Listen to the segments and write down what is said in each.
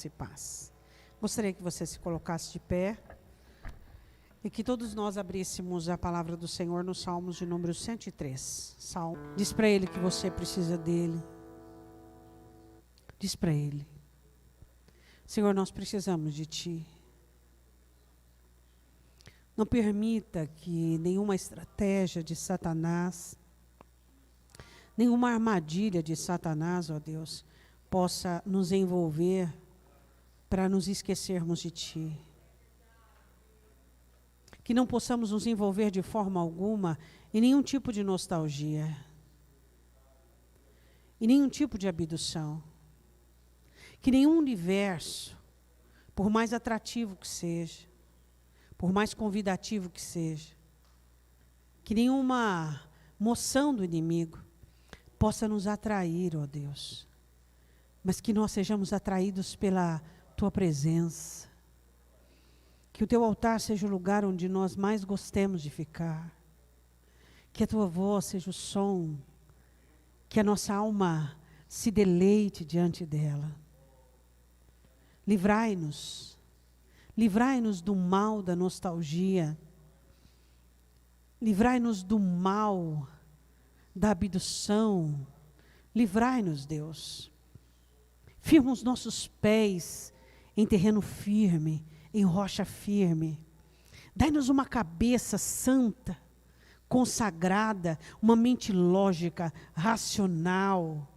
graça e paz. Gostaria que você se colocasse de pé e que todos nós abríssemos a palavra do Senhor no Salmos de número 103. Diz para Ele que você precisa dEle. Diz para Ele: Senhor, nós precisamos de Ti. Não permita que nenhuma estratégia de Satanás, nenhuma armadilha de Satanás, ó Deus, possa nos envolver para nos esquecermos de Ti. Que não possamos nos envolver de forma alguma em nenhum tipo de nostalgia, em nenhum tipo de abdução. Que nenhum universo, por mais atrativo que seja, por mais convidativo que seja, que nenhuma moção do inimigo possa nos atrair, ó Deus, mas que nós sejamos atraídos pela Tua presença, que o Teu altar seja o lugar onde nós mais gostemos de ficar, que a Tua voz seja o som, que a nossa alma se deleite diante dela. Livrai-nos do mal da nostalgia, livrai-nos do mal da abdução, livrai-nos, Deus. Firma os nossos pés em terreno firme, em rocha firme. Dai-nos uma cabeça santa, consagrada, uma mente lógica, racional.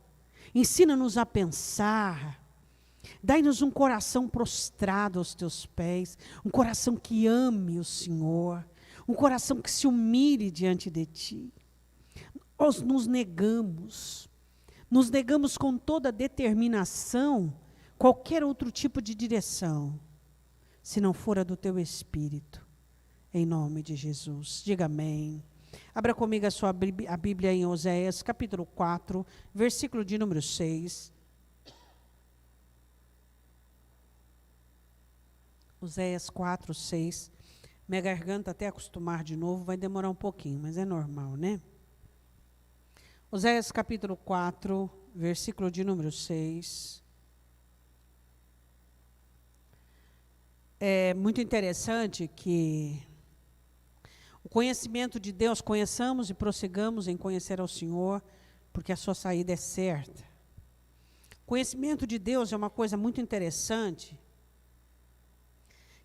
Ensina-nos a pensar. Dai-nos um coração prostrado aos Teus pés, um coração que ame o Senhor, um coração que se humilhe diante de Ti. Nós nos negamos com toda determinação, qualquer outro tipo de direção, se não for a do Teu Espírito, em nome de Jesus. Diga amém. Abra comigo a Bíblia em Oséias, capítulo 4, versículo de número 6. Oséias 4, 6. Minha garganta até acostumar de novo vai demorar um pouquinho, mas é normal, né? Oséias capítulo 4, versículo de número 6. É muito interessante que o conhecimento de Deus, conheçamos e prossigamos em conhecer ao Senhor, porque a sua saída é certa. O conhecimento de Deus é uma coisa muito interessante,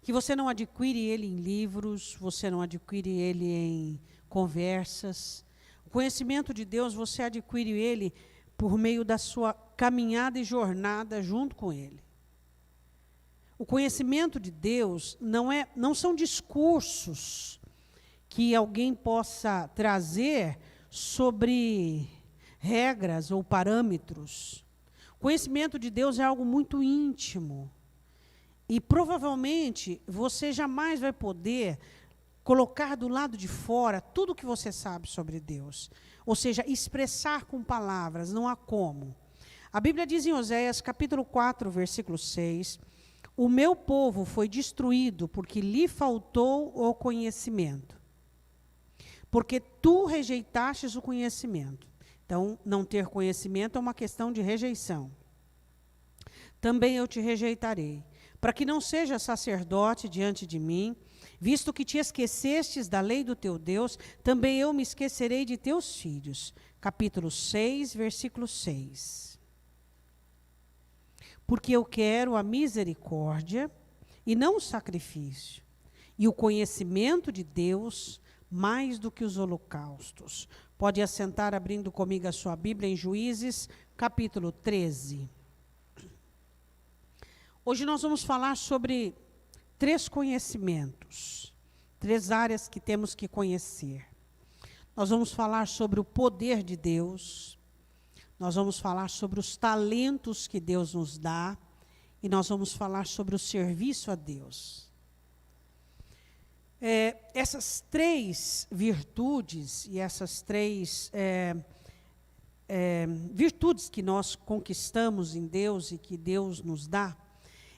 que você não adquire ele em livros, você não adquire ele em conversas. O conhecimento de Deus, você adquire ele por meio da sua caminhada e jornada junto com Ele. O conhecimento de Deus não são discursos que alguém possa trazer sobre regras ou parâmetros. O conhecimento de Deus é algo muito íntimo. E provavelmente você jamais vai poder colocar do lado de fora tudo o que você sabe sobre Deus. Ou seja, expressar com palavras, não há como. A Bíblia diz em Oséias, capítulo 4, versículo 6, o meu povo foi destruído porque lhe faltou o conhecimento. Porque tu rejeitastes o conhecimento. Então, não ter conhecimento é uma questão de rejeição. Também eu te rejeitarei, para que não sejas sacerdote diante de mim, visto que te esquecestes da lei do teu Deus, também eu me esquecerei de teus filhos. Capítulo 6, versículo 6. Porque eu quero a misericórdia e não o sacrifício, e o conhecimento de Deus mais do que os holocaustos. Pode assentar abrindo comigo a sua Bíblia em Juízes, capítulo 13. Hoje nós vamos falar sobre 3 conhecimentos, 3 áreas que temos que conhecer. Nós vamos falar sobre o poder de Deus, nós vamos falar sobre os talentos que Deus nos dá, e nós vamos falar sobre o serviço a Deus. Essas 3 virtudes e essas 3 virtudes que nós conquistamos em Deus e que Deus nos dá,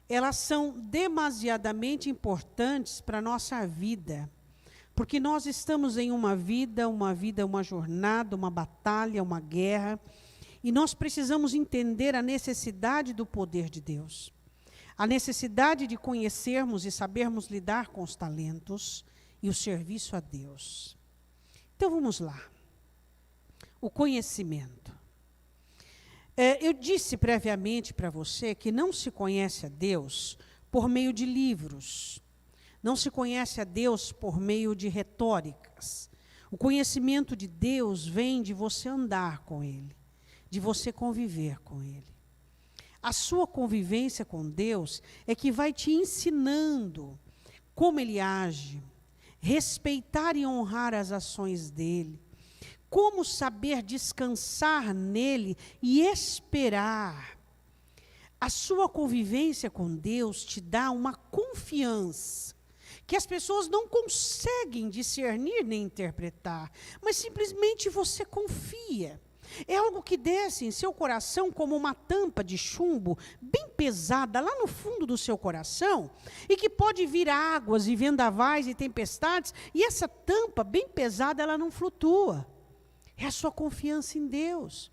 elas são demasiadamente importantes para a nossa vida, porque nós estamos em uma vida, uma jornada, uma batalha, uma guerra, e nós precisamos entender a necessidade do poder de Deus. A necessidade de conhecermos e sabermos lidar com os talentos e o serviço a Deus. Então vamos lá. O conhecimento. Eu disse previamente para você que não se conhece a Deus por meio de livros. Não se conhece a Deus por meio de retóricas. O conhecimento de Deus vem de você andar com Ele, de você conviver com Ele. A sua convivência com Deus é que vai te ensinando como Ele age, respeitar e honrar as ações dEle, como saber descansar nele e esperar. A sua convivência com Deus te dá uma confiança que as pessoas não conseguem discernir nem interpretar, mas simplesmente você confia. É algo que desce em seu coração como uma tampa de chumbo bem pesada lá no fundo do seu coração e que pode vir águas e vendavais e tempestades e essa tampa bem pesada ela não flutua. É a sua confiança em Deus.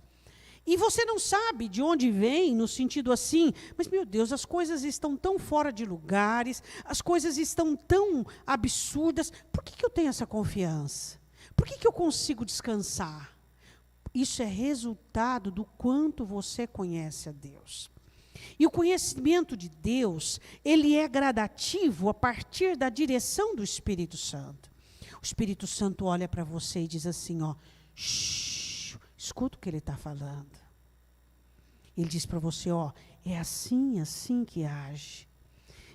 E você não sabe de onde vem, no sentido assim, mas meu Deus, as coisas estão tão fora de lugares, as coisas estão tão absurdas, por que eu tenho essa confiança? Por que eu consigo descansar? Isso é resultado do quanto você conhece a Deus. E o conhecimento de Deus, ele é gradativo a partir da direção do Espírito Santo. O Espírito Santo olha para você e diz assim, ó, shh, escuta o que ele está falando. Ele diz para você, ó, é assim que age.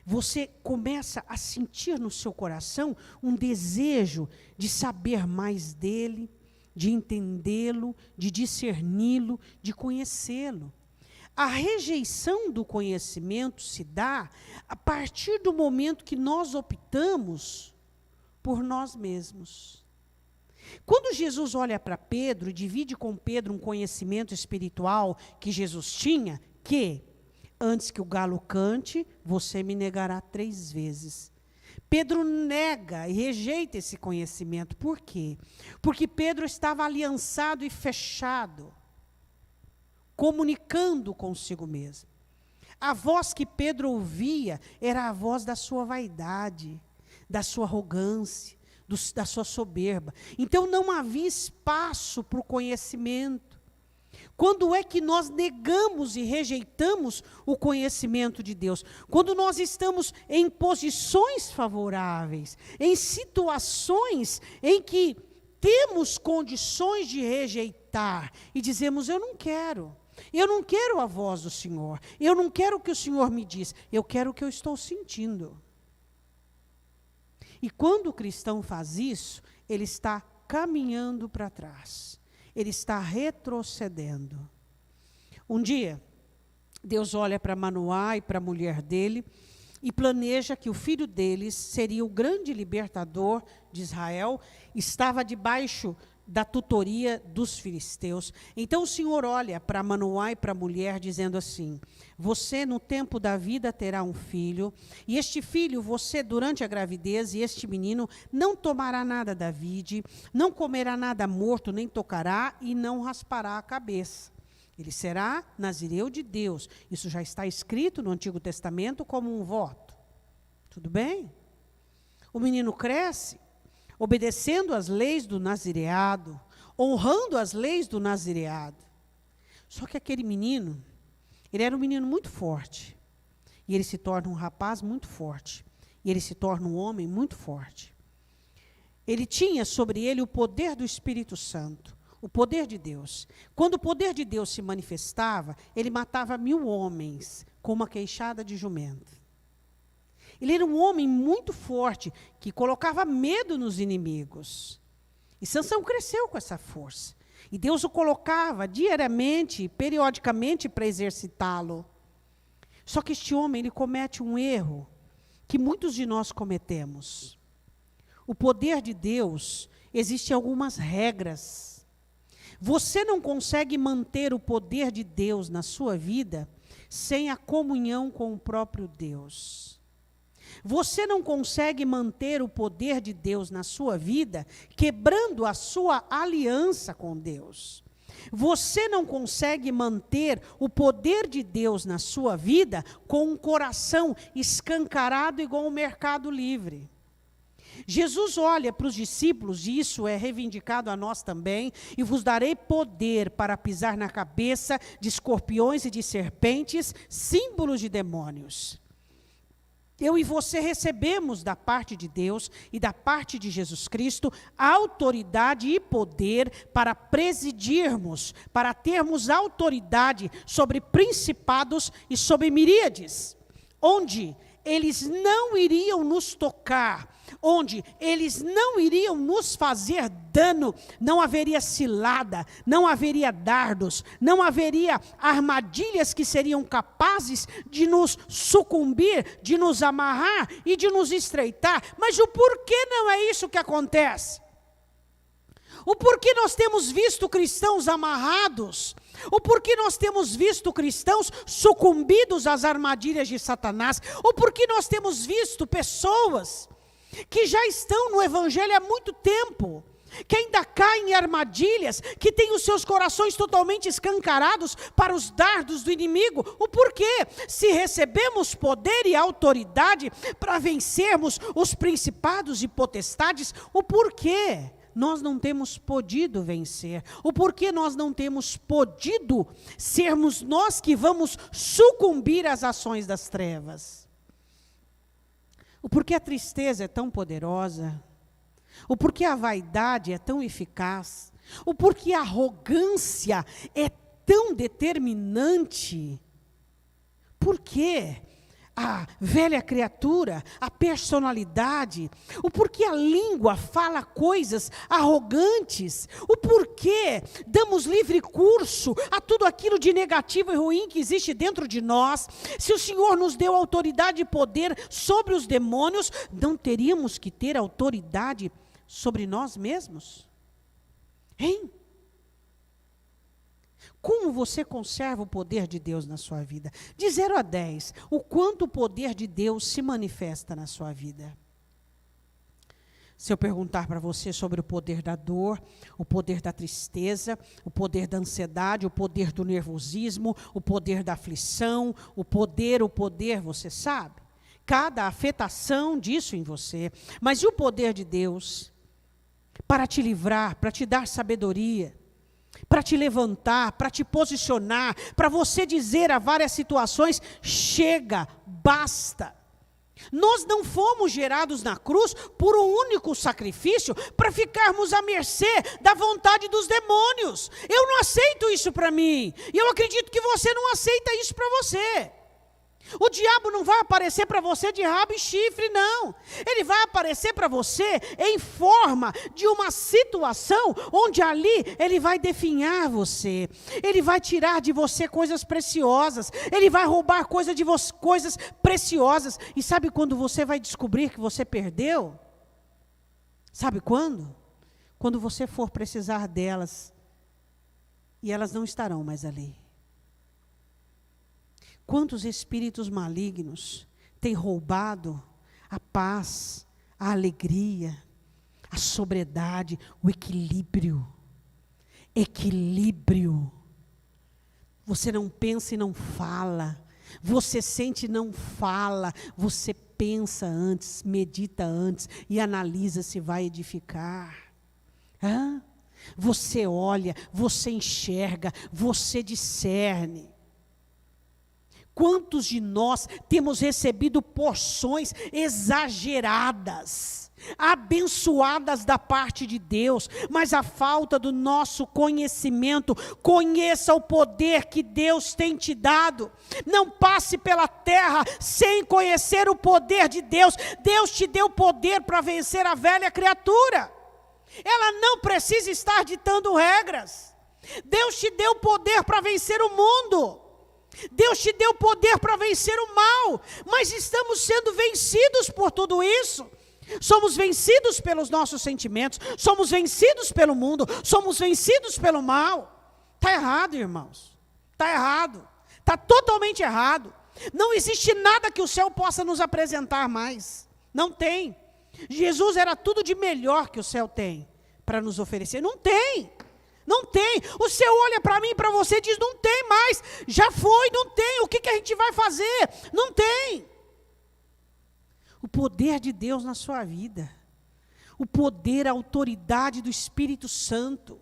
Você começa a sentir no seu coração um desejo de saber mais dele, de entendê-lo, de discerni-lo, de conhecê-lo. A rejeição do conhecimento se dá a partir do momento que nós optamos por nós mesmos. Quando Jesus olha para Pedro e divide com Pedro um conhecimento espiritual que Jesus tinha, que antes que o galo cante, você me negará 3 vezes. Pedro nega e rejeita esse conhecimento. Por quê? Porque Pedro estava aliançado e fechado, comunicando consigo mesmo. A voz que Pedro ouvia era a voz da sua vaidade, da sua arrogância, da sua soberba. Então não havia espaço para o conhecimento. Quando é que nós negamos e rejeitamos o conhecimento de Deus? Quando nós estamos em posições favoráveis, em situações em que temos condições de rejeitar e dizemos, eu não quero a voz do Senhor, eu não quero o que o Senhor me diz, eu quero o que eu estou sentindo. E quando o cristão faz isso, ele está caminhando para trás. Ele está retrocedendo. Um dia, Deus olha para Manoá e para a mulher dele e planeja que o filho deles seria o grande libertador de Israel, estava debaixo da tutoria dos filisteus. Então o Senhor olha para Manoá e para a mulher dizendo assim, você no tempo da vida terá um filho, e este filho você durante a gravidez, e este menino não tomará nada da vide, não comerá nada morto, nem tocará, e não raspará a cabeça. Ele será nazireu de Deus. Isso já está escrito no Antigo Testamento como um voto. Tudo bem? O menino cresce, obedecendo às leis do nazireado, honrando as leis do nazireado. Só que aquele menino, ele era um menino muito forte. E ele se torna um rapaz muito forte. E ele se torna um homem muito forte. Ele tinha sobre ele o poder do Espírito Santo, o poder de Deus. Quando o poder de Deus se manifestava, ele matava 1000 homens com uma queixada de jumento. Ele era um homem muito forte, que colocava medo nos inimigos. E Sansão cresceu com essa força. E Deus o colocava diariamente, periodicamente, para exercitá-lo. Só que este homem, ele comete um erro que muitos de nós cometemos. O poder de Deus, existem algumas regras. Você não consegue manter o poder de Deus na sua vida sem a comunhão com o próprio Deus. Você não consegue manter o poder de Deus na sua vida quebrando a sua aliança com Deus. Você não consegue manter o poder de Deus na sua vida com um coração escancarado igual o mercado livre. Jesus olha para os discípulos, e isso é reivindicado a nós também, e vos darei poder para pisar na cabeça de escorpiões e de serpentes, símbolos de demônios. Eu e você recebemos da parte de Deus e da parte de Jesus Cristo autoridade e poder para presidirmos, para termos autoridade sobre principados e sobre miríades, onde eles não iriam nos tocar, onde eles não iriam nos fazer dano, não haveria cilada, não haveria dardos, não haveria armadilhas que seriam capazes de nos sucumbir, de nos amarrar e de nos estreitar. Mas o porquê não é isso que acontece? O porquê nós temos visto cristãos amarrados? O porquê nós temos visto cristãos sucumbidos às armadilhas de Satanás? O porquê nós temos visto pessoas que já estão no evangelho há muito tempo, que ainda caem em armadilhas, que têm os seus corações totalmente escancarados para os dardos do inimigo? O porquê? Se recebemos poder e autoridade para vencermos os principados e potestades, o porquê nós não temos podido vencer? O porquê nós não temos podido sermos nós que vamos sucumbir às ações das trevas? O porquê a tristeza é tão poderosa? O porquê a vaidade é tão eficaz? O porquê a arrogância é tão determinante? Por quê? A velha criatura, a personalidade, o porquê a língua fala coisas arrogantes, o porquê damos livre curso a tudo aquilo de negativo e ruim que existe dentro de nós. Se o Senhor nos deu autoridade e poder sobre os demônios, não teríamos que ter autoridade sobre nós mesmos? Hein? Como você conserva o poder de Deus na sua vida? De 0 a 10, o quanto o poder de Deus se manifesta na sua vida? Se eu perguntar para você sobre o poder da dor, o poder da tristeza, o poder da ansiedade, o poder do nervosismo, o poder da aflição, o poder, você sabe? Cada afetação disso em você. Mas e o poder de Deus? Para te livrar, para te dar sabedoria, para te levantar, para te posicionar, para você dizer a várias situações: chega, basta. Nós não fomos gerados na cruz por um único sacrifício para ficarmos à mercê da vontade dos demônios. Eu não aceito isso para mim, e eu acredito que você não aceita isso para você. O diabo não vai aparecer para você de rabo e chifre, não. Ele vai aparecer para você em forma de uma situação onde ali ele vai definhar você. Ele vai tirar de você coisas preciosas. Ele vai roubar coisas preciosas. E sabe quando você vai descobrir que você perdeu? Sabe quando? Quando você for precisar delas e elas não estarão mais ali. Quantos espíritos malignos têm roubado a paz, a alegria, a sobriedade, o equilíbrio? Equilíbrio. Você não pensa e não fala. Você sente e não fala. Você pensa antes, medita antes e analisa se vai edificar. Hã? Você olha, você enxerga, você discerne. Quantos de nós temos recebido porções exageradas, abençoadas da parte de Deus, mas a falta do nosso conhecimento? Conheça o poder que Deus tem te dado. Não passe pela terra sem conhecer o poder de Deus. Deus te deu poder para vencer a velha criatura. Ela não precisa estar ditando regras. Deus te deu poder para vencer o mundo. Deus te deu poder para vencer o mal, mas estamos sendo vencidos por tudo isso. Somos vencidos pelos nossos sentimentos, somos vencidos pelo mundo, somos vencidos pelo mal. Está errado, irmãos. Está errado. Está totalmente errado. Não existe nada que o céu possa nos apresentar mais. Não tem. Jesus era tudo de melhor que o céu tem para nos oferecer. Não tem. Não tem. O céu olha para mim e para você e diz, não tem mais. Já foi, não tem. O que a gente vai fazer? Não tem. O poder de Deus na sua vida. O poder, a autoridade do Espírito Santo.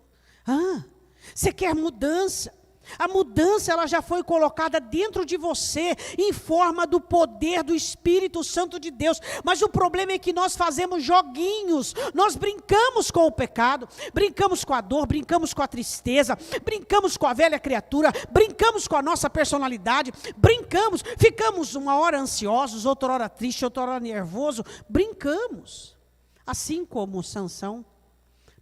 Você quer mudança? A mudança ela já foi colocada dentro de você, em forma do poder do Espírito Santo de Deus. Mas o problema é que nós fazemos joguinhos, nós brincamos com o pecado, brincamos com a dor, brincamos com a tristeza, brincamos com a velha criatura, brincamos com a nossa personalidade, brincamos, ficamos uma hora ansiosos, outra hora triste, outra hora nervoso, brincamos. Assim como Sansão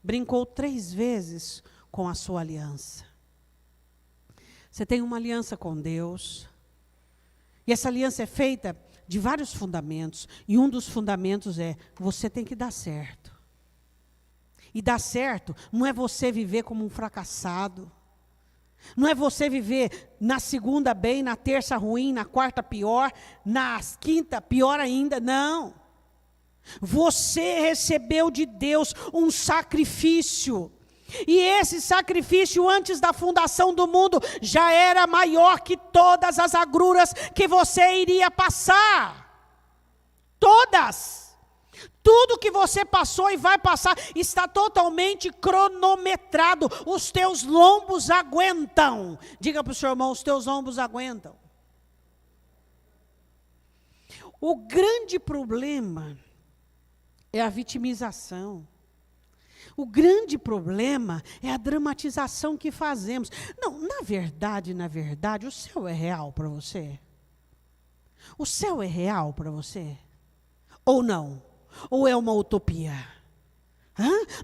brincou 3 vezes com a sua aliança. Você tem uma aliança com Deus. E essa aliança é feita de vários fundamentos. E um dos fundamentos é, você tem que dar certo. E dar certo não é você viver como um fracassado. Não é você viver na segunda bem, na terça ruim, na quarta pior, na quinta pior ainda. Não. Você recebeu de Deus um sacrifício. E esse sacrifício antes da fundação do mundo já era maior que todas as agruras que você iria passar. Todas. Tudo que você passou e vai passar está totalmente cronometrado. Os teus lombos aguentam. Diga para o seu irmão, os teus lombos aguentam. O grande problema é a vitimização. O grande problema é a dramatização que fazemos. Não, na verdade, o céu é real para você? O céu é real para você? Ou não? Ou é uma utopia?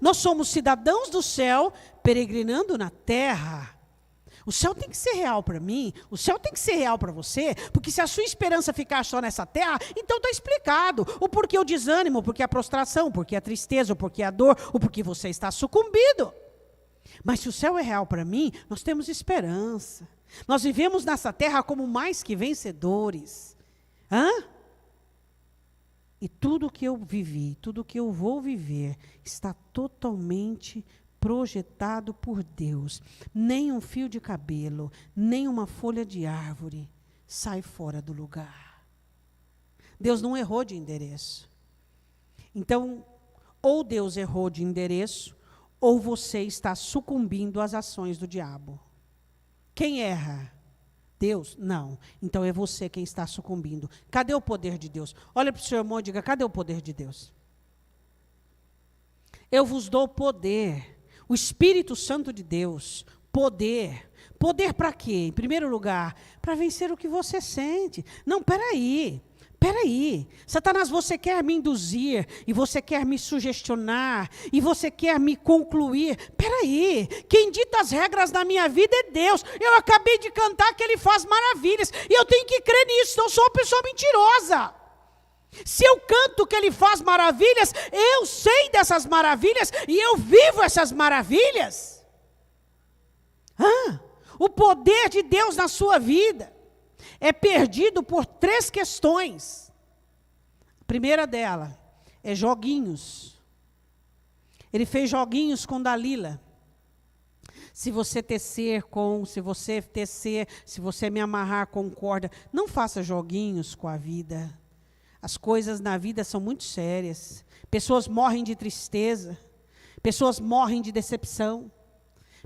Nós somos cidadãos do céu, peregrinando na terra. O céu tem que ser real para mim, o céu tem que ser real para você, porque se a sua esperança ficar só nessa terra, então está explicado o porquê o desânimo, o porquê a prostração, o porquê a tristeza, o porquê a dor, o porquê você está sucumbido. Mas se o céu é real para mim, nós temos esperança. Nós vivemos nessa terra como mais que vencedores. E tudo que eu vivi, tudo que eu vou viver, está totalmente projetado por Deus. Nem um fio de cabelo, nem uma folha de árvore sai fora do lugar. Deus não errou de endereço. Então, ou Deus errou de endereço, ou você está sucumbindo às ações do diabo. Quem erra? Deus? Não. Então é você quem está sucumbindo. Cadê o poder de Deus? Olha para o seu irmão e diga, cadê o poder de Deus? Eu vos dou poder. O Espírito Santo de Deus, poder. Poder para quê? Em primeiro lugar, para vencer o que você sente. Não, peraí. Satanás, você quer me induzir, e você quer me sugestionar, e você quer me concluir. Peraí, quem dita as regras da minha vida é Deus. Eu acabei de cantar que Ele faz maravilhas, e eu tenho que crer nisso, então eu sou uma pessoa mentirosa. Se eu canto que Ele faz maravilhas, eu sei dessas maravilhas e eu vivo essas maravilhas. O poder de Deus na sua vida é perdido por 3 questões. A primeira dela é joguinhos. Ele fez joguinhos com Dalila. Se você tecer, se você me amarrar com corda, não faça joguinhos com a vida. As coisas na vida são muito sérias. Pessoas morrem de tristeza. Pessoas morrem de decepção.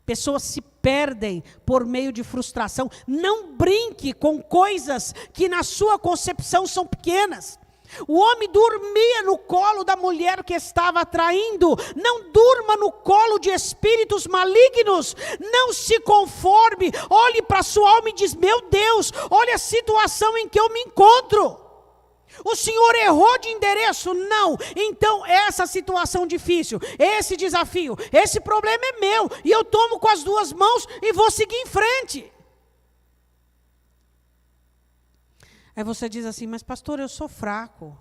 Pessoas se perdem por meio de frustração. Não brinque com coisas que na sua concepção são pequenas. O homem dormia no colo da mulher que estava traindo. Não durma no colo de espíritos malignos. Não se conforme. Olhe para a sua alma e diz, meu Deus, olha a situação em que eu me encontro. O Senhor errou de endereço? Não. Então, essa situação difícil, esse desafio, esse problema é meu. E eu tomo com as 2 mãos e vou seguir em frente. Aí você diz assim, mas pastor, eu sou fraco.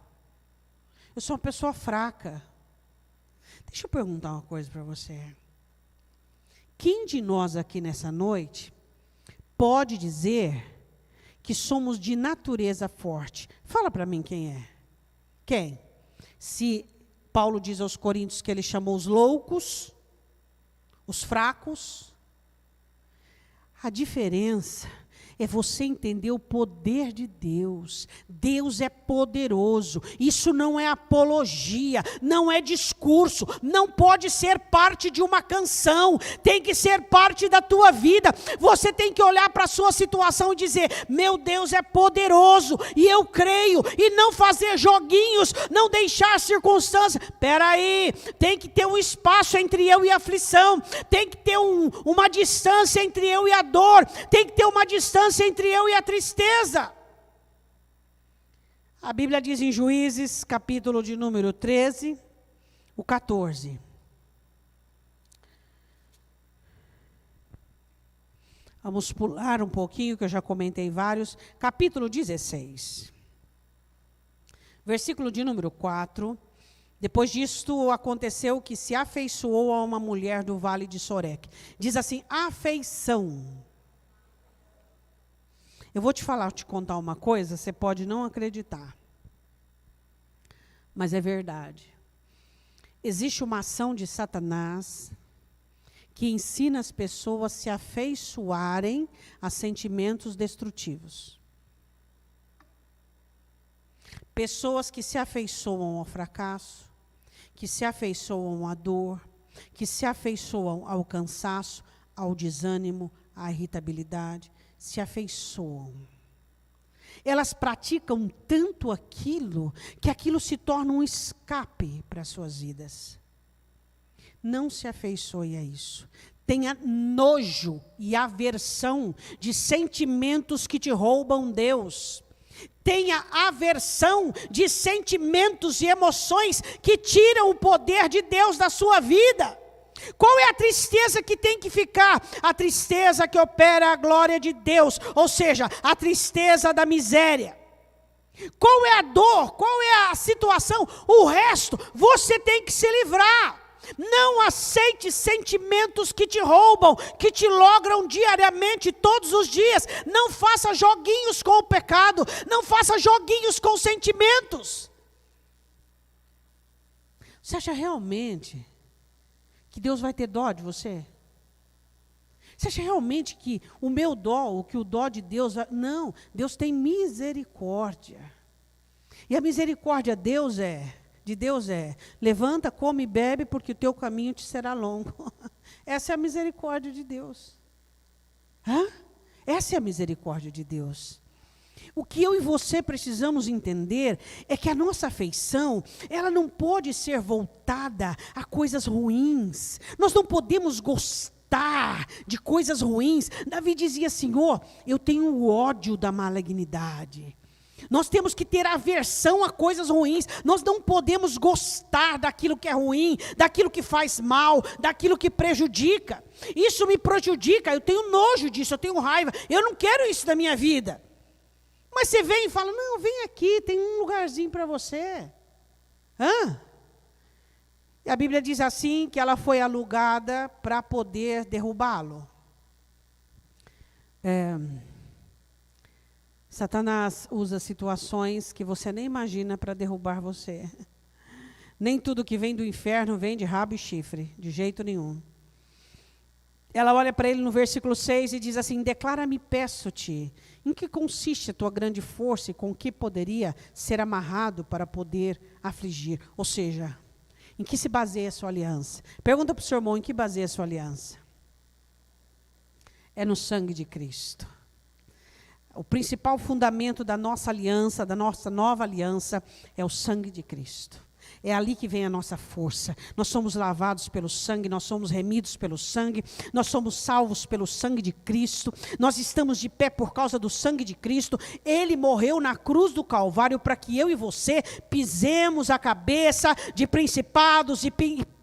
Eu sou uma pessoa fraca. Deixa eu perguntar uma coisa para você. Quem de nós aqui nessa noite pode dizer que somos de natureza forte? Fala para mim quem é. Quem? Se Paulo diz aos Coríntios que ele chamou os loucos, os fracos. A diferença é você entender o poder de Deus. Deus é poderoso. Isso não é apologia, não é discurso, não pode ser parte de uma canção, tem que ser parte da tua vida. Você tem que olhar para a sua situação e dizer: meu Deus é poderoso, e eu creio, e não fazer joguinhos, não deixar circunstâncias. Espera aí, tem que ter um espaço entre eu e a aflição, tem que ter uma distância entre eu e a dor, tem que ter uma distância entre eu e a tristeza. A Bíblia diz em Juízes, capítulo de número 13, o 14. Vamos pular um pouquinho, que eu já comentei vários. Capítulo 16. Versículo de número 4. Depois disto aconteceu que se afeiçoou a uma mulher do vale de Soreque. Diz assim, afeição. Eu vou te contar uma coisa, você pode não acreditar. Mas é verdade. Existe uma ação de Satanás que ensina as pessoas a se afeiçoarem a sentimentos destrutivos. Pessoas que se afeiçoam ao fracasso, que se afeiçoam à dor, que se afeiçoam ao cansaço, ao desânimo, à irritabilidade, se afeiçoam. Elas praticam tanto aquilo, que aquilo se torna um escape para as suas vidas. Não se afeiçoe a isso. Tenha nojo e aversão de sentimentos que te roubam Deus. Tenha aversão de sentimentos e emoções que tiram o poder de Deus da sua vida. Qual é a tristeza que tem que ficar? A tristeza que opera a glória de Deus, ou seja, a tristeza da miséria. Qual é a dor? Qual é a situação? O resto, você tem que se livrar. Não aceite sentimentos que te roubam, que te logram diariamente, todos os dias. Não faça joguinhos com o pecado, não faça joguinhos com sentimentos. Você acha realmente que Deus vai ter dó de você? Você acha realmente que o meu dó, ou que o dó de Deus... Não, Deus tem misericórdia. E a misericórdia de Deus é, levanta, come e bebe, porque o teu caminho te será longo. Essa é a misericórdia de Deus. Essa é a misericórdia de Deus. O que eu e você precisamos entender é que a nossa afeição, ela não pode ser voltada a coisas ruins. Nós não podemos gostar de coisas ruins. Davi dizia, Senhor, eu tenho ódio da malignidade. Nós temos que ter aversão a coisas ruins. Nós não podemos gostar daquilo que é ruim, daquilo que faz mal, daquilo que prejudica. Isso me prejudica, eu tenho nojo disso, eu tenho raiva. Eu não quero isso na minha vida. Mas você vem e fala, não, vem aqui, tem um lugarzinho para você. E a Bíblia diz assim, que ela foi alugada para poder derrubá-lo. Satanás usa situações que você nem imagina para derrubar você. Nem tudo que vem do inferno vem de rabo e chifre, de jeito nenhum. Ela olha para ele no versículo 6 e diz assim, declara-me, peço-te, em que consiste a tua grande força e com que poderia ser amarrado para poder afligir? Ou seja, em que se baseia a sua aliança? Pergunta para o seu irmão, em que baseia a sua aliança? É no sangue de Cristo. O principal fundamento da nossa aliança, da nossa nova aliança, é o sangue de Cristo. É ali que vem a nossa força. Nós somos lavados pelo sangue, nós somos remidos pelo sangue, nós somos salvos pelo sangue de Cristo, nós estamos de pé por causa do sangue de Cristo. Ele morreu na cruz do Calvário para que eu e você pisemos a cabeça de principados e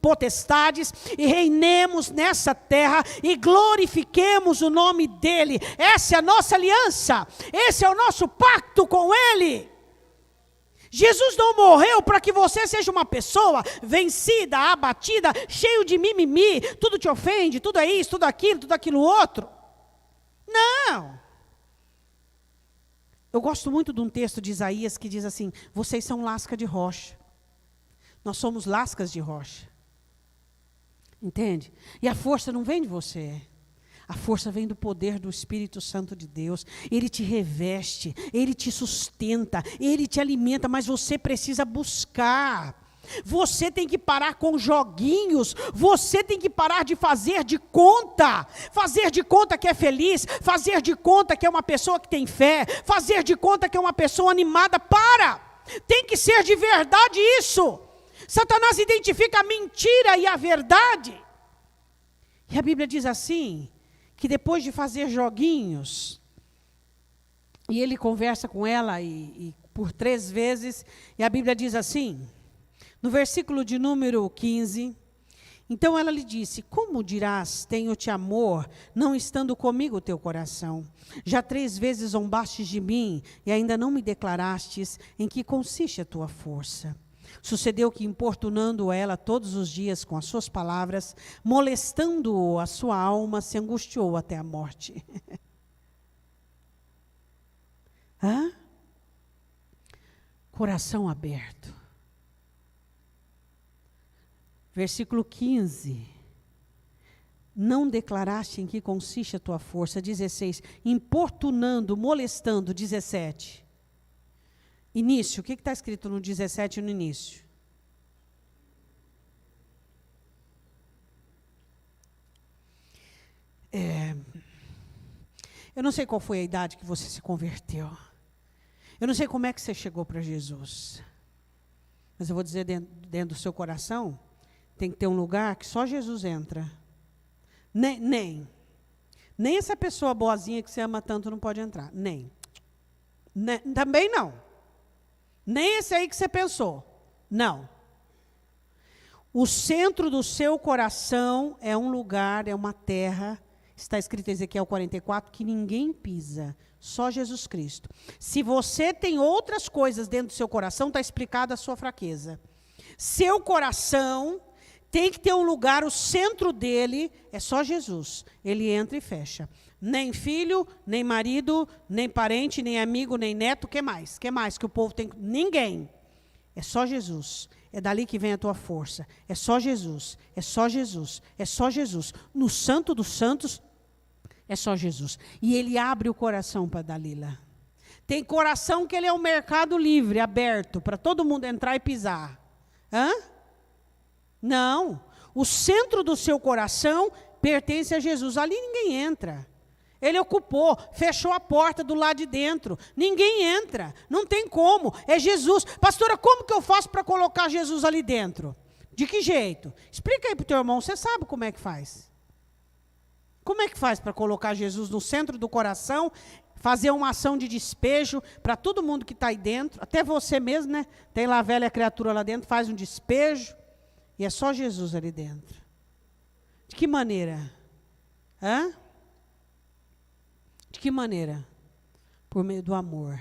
potestades e reinemos nessa terra e glorifiquemos o nome dEle. Essa é a nossa aliança, esse é o nosso pacto com Ele. Jesus não morreu para que você seja uma pessoa vencida, abatida, cheio de mimimi, tudo te ofende, tudo é isso, tudo aquilo outro. Não. Eu gosto muito de um texto de Isaías que diz assim, vocês são lasca de rocha. Nós somos lascas de rocha. Entende? E a força não vem de você. A força vem do poder do Espírito Santo de Deus. Ele te reveste, Ele te sustenta, Ele te alimenta, mas você precisa buscar. Você tem que parar com joguinhos, você tem que parar de fazer de conta que é feliz, fazer de conta que é uma pessoa que tem fé, fazer de conta que é uma pessoa animada. Tem que ser de verdade isso. Satanás identifica a mentira e a verdade. E a Bíblia diz assim, que depois de fazer joguinhos, e ele conversa com ela e por 3 vezes, e a Bíblia diz assim, no versículo de número 15, então ela lhe disse, como dirás, tenho-te amor, não estando comigo o teu coração? Já 3 vezes zombastes de mim, e ainda não me declarastes em que consiste a tua força. Sucedeu que, importunando ela todos os dias com as suas palavras, molestando-o a sua alma, se angustiou até a morte. Hã? Coração aberto. Versículo 15. Não declaraste em que consiste a tua força. 16. Importunando, molestando. 17. Início. O que está escrito no 17 no início? Eu não sei qual foi a idade que você se converteu. Eu não sei como é que você chegou para Jesus. Mas eu vou dizer dentro do seu coração, tem que ter um lugar que só Jesus entra. Nem essa pessoa boazinha que você ama tanto não pode entrar. Nem. Também não. Nem esse aí que você pensou. Não. O centro do seu coração é um lugar, é uma terra, está escrito em Ezequiel 44, que ninguém pisa, só Jesus Cristo. Se você tem outras coisas dentro do seu coração, está explicada a sua fraqueza. Seu coração tem que ter um lugar, o centro dele é só Jesus. Ele entra e fecha. Nem filho, nem marido, nem parente, nem amigo, nem neto, o que mais? O que mais que o povo tem? Ninguém. É só Jesus. É dali que vem a tua força. É só Jesus. É só Jesus. É só Jesus. No Santo dos Santos, é só Jesus. E ele abre o coração para Dalila. Tem coração que ele é um mercado livre, aberto, para todo mundo entrar e pisar. Hã? Não. O centro do seu coração pertence a Jesus. Ali ninguém entra. Ele ocupou, fechou a porta do lado de dentro. Ninguém entra. Não tem como. É Jesus. Pastora, como que eu faço para colocar Jesus ali dentro? De que jeito? Explica aí para o teu irmão. Você sabe como é que faz? Como é que faz para colocar Jesus no centro do coração, fazer uma ação de despejo para todo mundo que está aí dentro, até você mesmo, né? Tem lá a velha criatura lá dentro, faz um despejo, e é só Jesus ali dentro. De que maneira? Hã? De que maneira? Por meio do amor.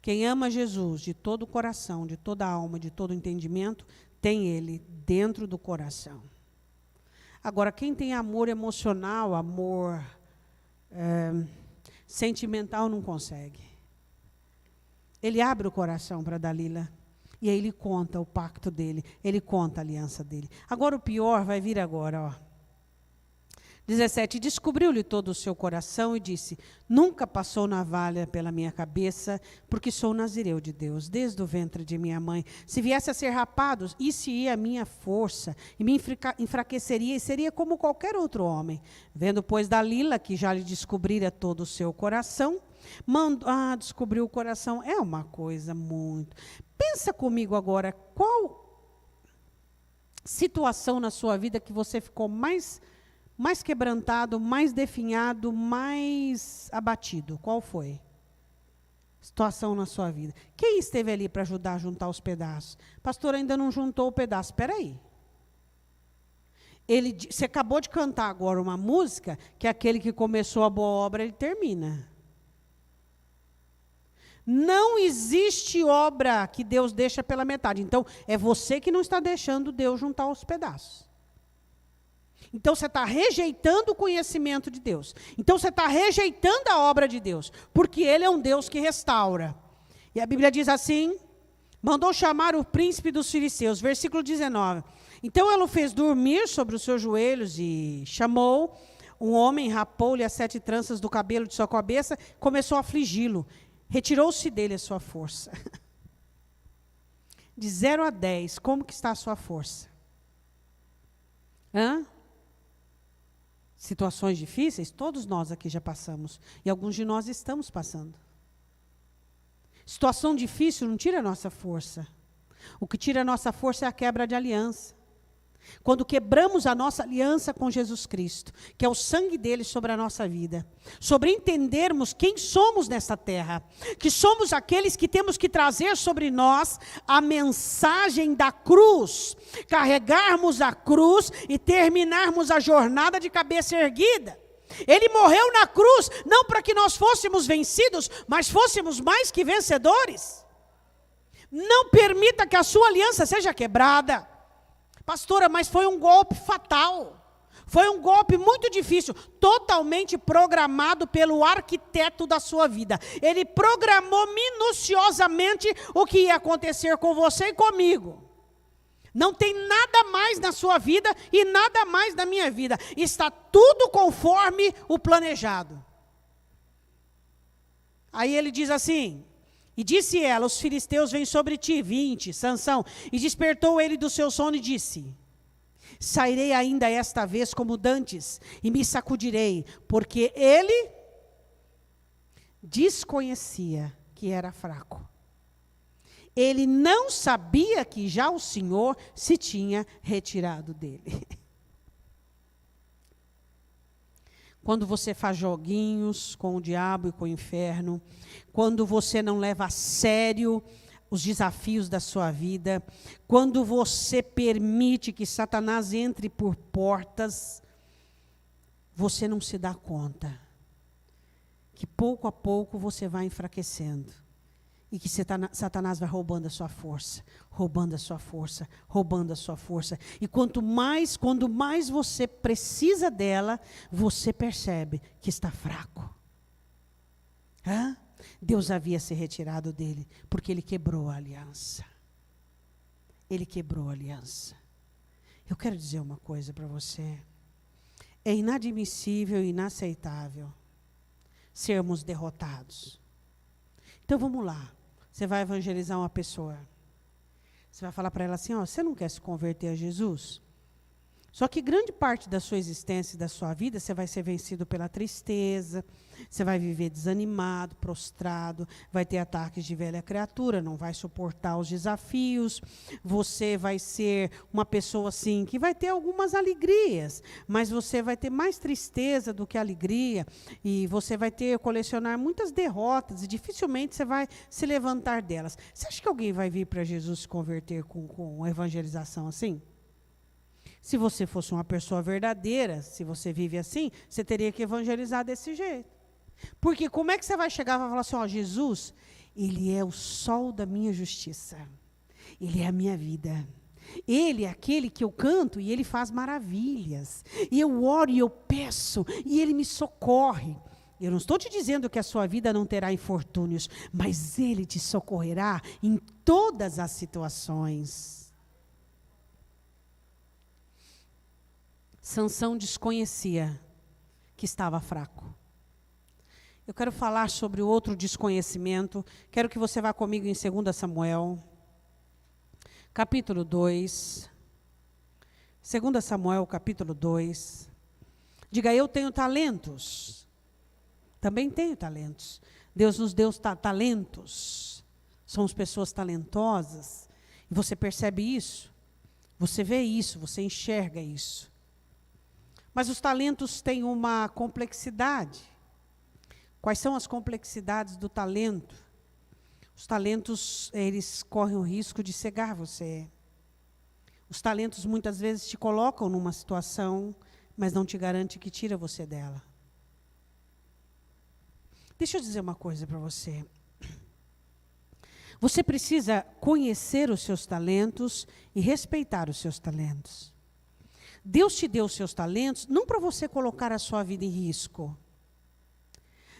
Quem ama Jesus de todo o coração, de toda a alma, de todo o entendimento, tem ele dentro do coração. Agora, quem tem amor emocional, amor sentimental, não consegue. Ele abre o coração para Dalila. E aí ele conta o pacto dele. Ele conta a aliança dele. Agora o pior vai vir agora, ó. 17, descobriu-lhe todo o seu coração e disse, nunca passou navalha pela minha cabeça, porque sou nazireu de Deus, desde o ventre de minha mãe. Se viesse a ser rapado, isso ia a minha força, e me enfraqueceria, e seria como qualquer outro homem. Vendo, pois, Dalila, que já lhe descobrira todo o seu coração, descobriu o coração, é uma coisa muito... Pensa comigo agora, qual situação na sua vida que você ficou mais quebrantado, mais definhado, mais abatido? Qual foi? Situação na sua vida. Quem esteve ali para ajudar a juntar os pedaços? Pastor, ainda não juntou o pedaço. Espera aí. Você acabou de cantar agora uma música que aquele que começou a boa obra, ele termina. Não existe obra que Deus deixa pela metade. Então, é você que não está deixando Deus juntar os pedaços. Então, você está rejeitando o conhecimento de Deus. Então, você está rejeitando a obra de Deus. Porque Ele é um Deus que restaura. E a Bíblia diz assim, mandou chamar o príncipe dos filisteus, versículo 19. Então ela o fez dormir sobre os seus joelhos e chamou um homem, rapou-lhe as 7 tranças do cabelo de sua cabeça, começou a afligi-lo. Retirou-se dele a sua força. De 0 a 10, como que está a sua força? Situações difíceis, todos nós aqui já passamos. E alguns de nós estamos passando. Situação difícil não tira a nossa força. O que tira a nossa força é a quebra de aliança. Quando quebramos a nossa aliança com Jesus Cristo, que é o sangue dele sobre a nossa vida, sobre entendermos quem somos nessa terra, que somos aqueles que temos que trazer sobre nós a mensagem da cruz, carregarmos a cruz e terminarmos a jornada de cabeça erguida. Ele morreu na cruz, não para que nós fôssemos vencidos, mas fôssemos mais que vencedores. Não permita que a sua aliança seja quebrada. Pastora, mas foi um golpe fatal. Foi um golpe muito difícil, totalmente programado pelo arquiteto da sua vida. Ele programou minuciosamente o que ia acontecer com você e comigo. Não tem nada mais na sua vida e nada mais na minha vida. Está tudo conforme o planejado. Aí ele diz assim: e disse ela, os filisteus vêm sobre ti, 20, Sansão. E despertou ele do seu sono e disse: sairei ainda esta vez como dantes, e me sacudirei, porque ele desconhecia que era fraco. Ele não sabia que já o Senhor se tinha retirado dele. Quando você faz joguinhos com o diabo e com o inferno, quando você não leva a sério os desafios da sua vida, quando você permite que Satanás entre por portas, você não se dá conta que pouco a pouco você vai enfraquecendo. E que Satanás vai roubando a sua força, roubando a sua força, roubando a sua força. E quando mais você precisa dela, você percebe que está fraco. Deus havia se retirado dele, porque ele quebrou a aliança. Ele quebrou a aliança. Eu quero dizer uma coisa para você. É inadmissível e inaceitável sermos derrotados. Então vamos lá. Você vai evangelizar uma pessoa. Você vai falar para ela assim: você não quer se converter a Jesus? Só que grande parte da sua existência e da sua vida, você vai ser vencido pela tristeza, você vai viver desanimado, prostrado, vai ter ataques de velha criatura, não vai suportar os desafios, você vai ser uma pessoa assim, que vai ter algumas alegrias, mas você vai ter mais tristeza do que alegria, e você vai colecionar muitas derrotas, e dificilmente você vai se levantar delas. Você acha que alguém vai vir para Jesus se converter com evangelização assim? Se você fosse uma pessoa verdadeira, se você vive assim, você teria que evangelizar desse jeito. Porque como é que você vai chegar e vai falar assim: Jesus, ele é o sol da minha justiça. Ele é a minha vida. Ele é aquele que eu canto e ele faz maravilhas. E eu oro e eu peço e ele me socorre. Eu não estou te dizendo que a sua vida não terá infortúnios, mas ele te socorrerá em todas as situações. Sansão desconhecia que estava fraco. Eu quero falar sobre outro desconhecimento. Quero que você vá comigo em 2 Samuel, capítulo 2. 2 Samuel, capítulo 2. Diga: eu tenho talentos. Também tenho talentos. Deus nos deu talentos. Somos pessoas talentosas. E você percebe isso? Você vê isso, você enxerga isso. Mas os talentos têm uma complexidade. Quais são as complexidades do talento? Os talentos, eles correm o risco de cegar você. Os talentos muitas vezes te colocam numa situação, mas não te garante que tira você dela. Deixa eu dizer uma coisa para você. Você precisa conhecer os seus talentos e respeitar os seus talentos. Deus te deu os seus talentos não para você colocar a sua vida em risco.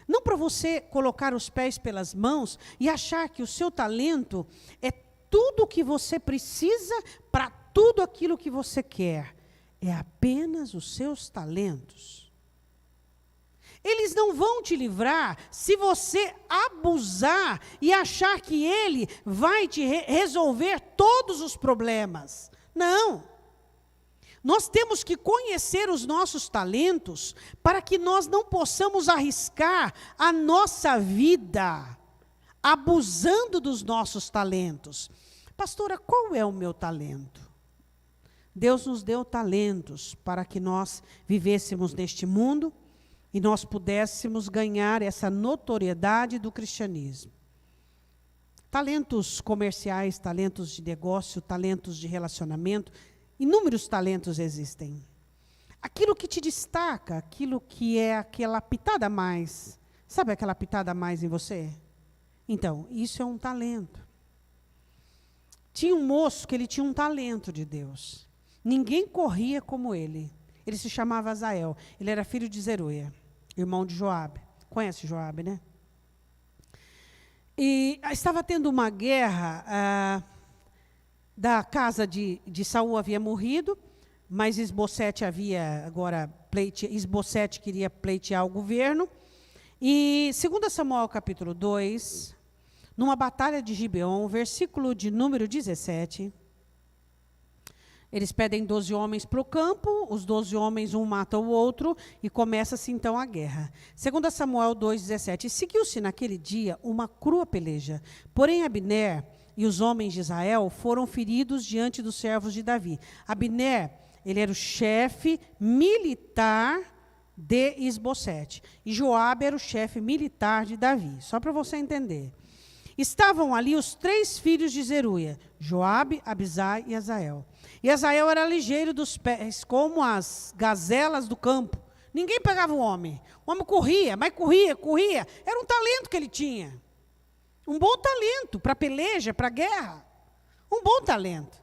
Não para você colocar os pés pelas mãos e achar que o seu talento é tudo o que você precisa para tudo aquilo que você quer é apenas os seus talentos. Eles não vão te livrar se você abusar e achar que ele vai te resolver todos os problemas. Não. Nós temos que conhecer os nossos talentos para que nós não possamos arriscar a nossa vida abusando dos nossos talentos. Pastora, qual é o meu talento? Deus nos deu talentos para que nós vivêssemos neste mundo e nós pudéssemos ganhar essa notoriedade do cristianismo. Talentos comerciais, talentos de negócio, talentos de relacionamento, inúmeros talentos existem. Aquilo que te destaca, aquilo que é aquela pitada a mais, sabe aquela pitada a mais em você? Então, isso é um talento. Tinha um moço que ele tinha um talento de Deus. Ninguém corria como ele. Ele se chamava Azael. Ele era filho de Zeruia, irmão de Joabe. Conhece Joabe, né? E estava tendo uma guerra, da casa de Saul havia morrido, mas Isbosete queria pleitear o governo. E 2 Samuel capítulo 2, numa batalha de Gibeon, versículo de número 17, eles pedem 12 homens para o campo, os 12 homens, um mata o outro, e começa-se então a guerra. 2 Samuel 2,17, seguiu-se naquele dia uma crua peleja, porém Abner e os homens de Israel foram feridos diante dos servos de Davi. Abner, ele era o chefe militar de Isbosete, e Joabe era o chefe militar de Davi, só para você entender. Estavam ali os 3 filhos de Zeruia, Joabe, Abisai e Azael. E Azael era ligeiro dos pés, como as gazelas do campo. Ninguém pegava o homem corria, mas corria. Era um talento que ele tinha. Um bom talento para peleja, para guerra. Um bom talento.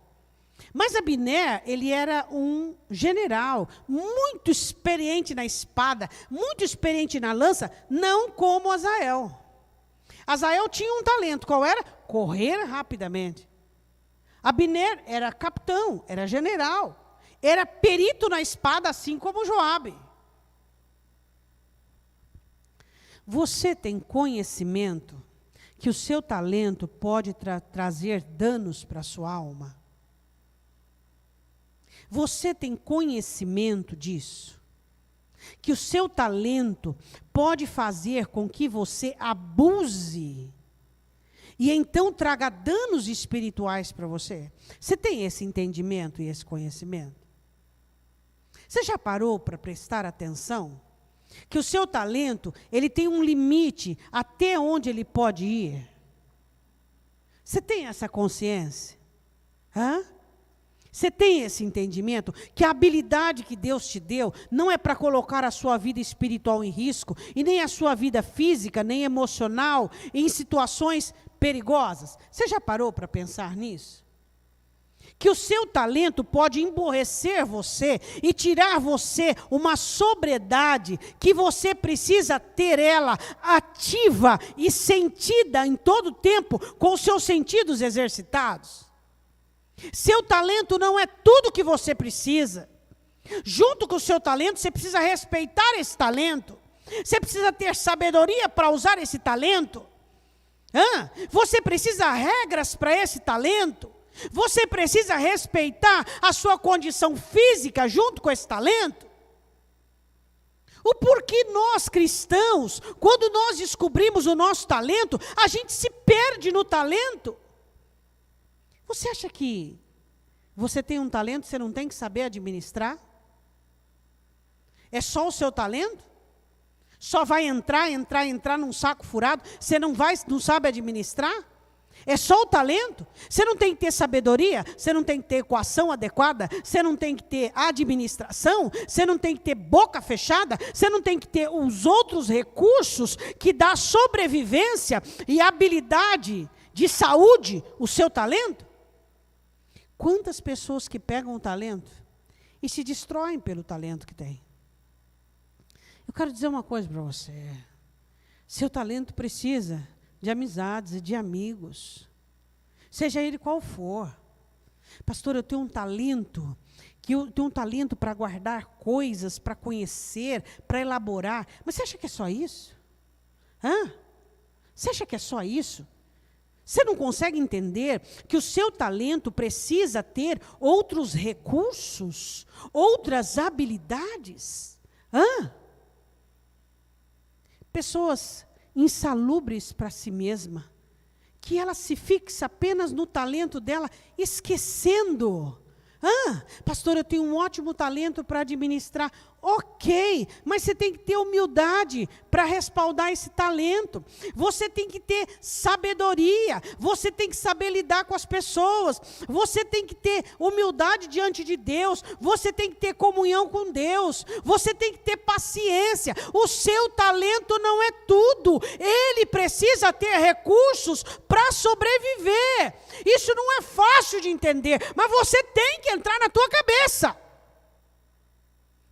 Mas Abner, ele era um general, muito experiente na espada, muito experiente na lança, não como Azael. Azael tinha um talento, qual era? Correr rapidamente. Abner era capitão, era general, era perito na espada, assim como Joabe. Você tem conhecimento que o seu talento pode trazer danos para a sua alma? Você tem conhecimento disso? Que o seu talento pode fazer com que você abuse e então traga danos espirituais para você? Você tem esse entendimento e esse conhecimento? Você já parou para prestar atenção que o seu talento, ele tem um limite até onde ele pode ir? Você tem essa consciência? Você tem esse entendimento que a habilidade que Deus te deu não é para colocar a sua vida espiritual em risco, e nem a sua vida física, nem emocional, em situações perigosas? Você já parou para pensar nisso? Que o seu talento pode emborrecer você e tirar você uma sobriedade que você precisa ter ela ativa e sentida em todo tempo, com os seus sentidos exercitados. Seu talento não é tudo que você precisa. Junto com o seu talento, você precisa respeitar esse talento. Você precisa ter sabedoria para usar esse talento. Você precisa regras para esse talento. Você precisa respeitar a sua condição física junto com esse talento. O porquê nós cristãos, quando nós descobrimos o nosso talento, a gente se perde no talento. Você acha que você tem um talento, você não tem que saber administrar? É só o seu talento? Só vai entrar num saco furado, você não sabe administrar? É só o talento? Você não tem que ter sabedoria? Você não tem que ter equação adequada? Você não tem que ter administração? Você não tem que ter boca fechada? Você não tem que ter os outros recursos que dá sobrevivência e habilidade de saúde, o seu talento? Quantas pessoas que pegam o talento e se destroem pelo talento que tem? Eu quero dizer uma coisa para você. Seu talento precisa de amizades e de amigos, seja ele qual for. Pastor, eu tenho um talento, que eu tenho um talento para guardar coisas, para conhecer, para elaborar. Mas você acha que é só isso? Você acha que é só isso? Você não consegue entender que o seu talento precisa ter outros recursos, outras habilidades? Pessoas insalubres para si mesma, que ela se fixa apenas no talento dela, esquecendo. Pastor, eu tenho um ótimo talento para administrar. Ok, mas você tem que ter humildade para respaldar esse talento. Você tem que ter sabedoria. Você tem que saber lidar com as pessoas. Você tem que ter humildade diante de Deus. Você tem que ter comunhão com Deus. Você tem que ter paciência. O seu talento não é tudo. Ele precisa ter recursos para sobreviver. Isso não é fácil de entender, mas você tem que entrar na tua cabeça.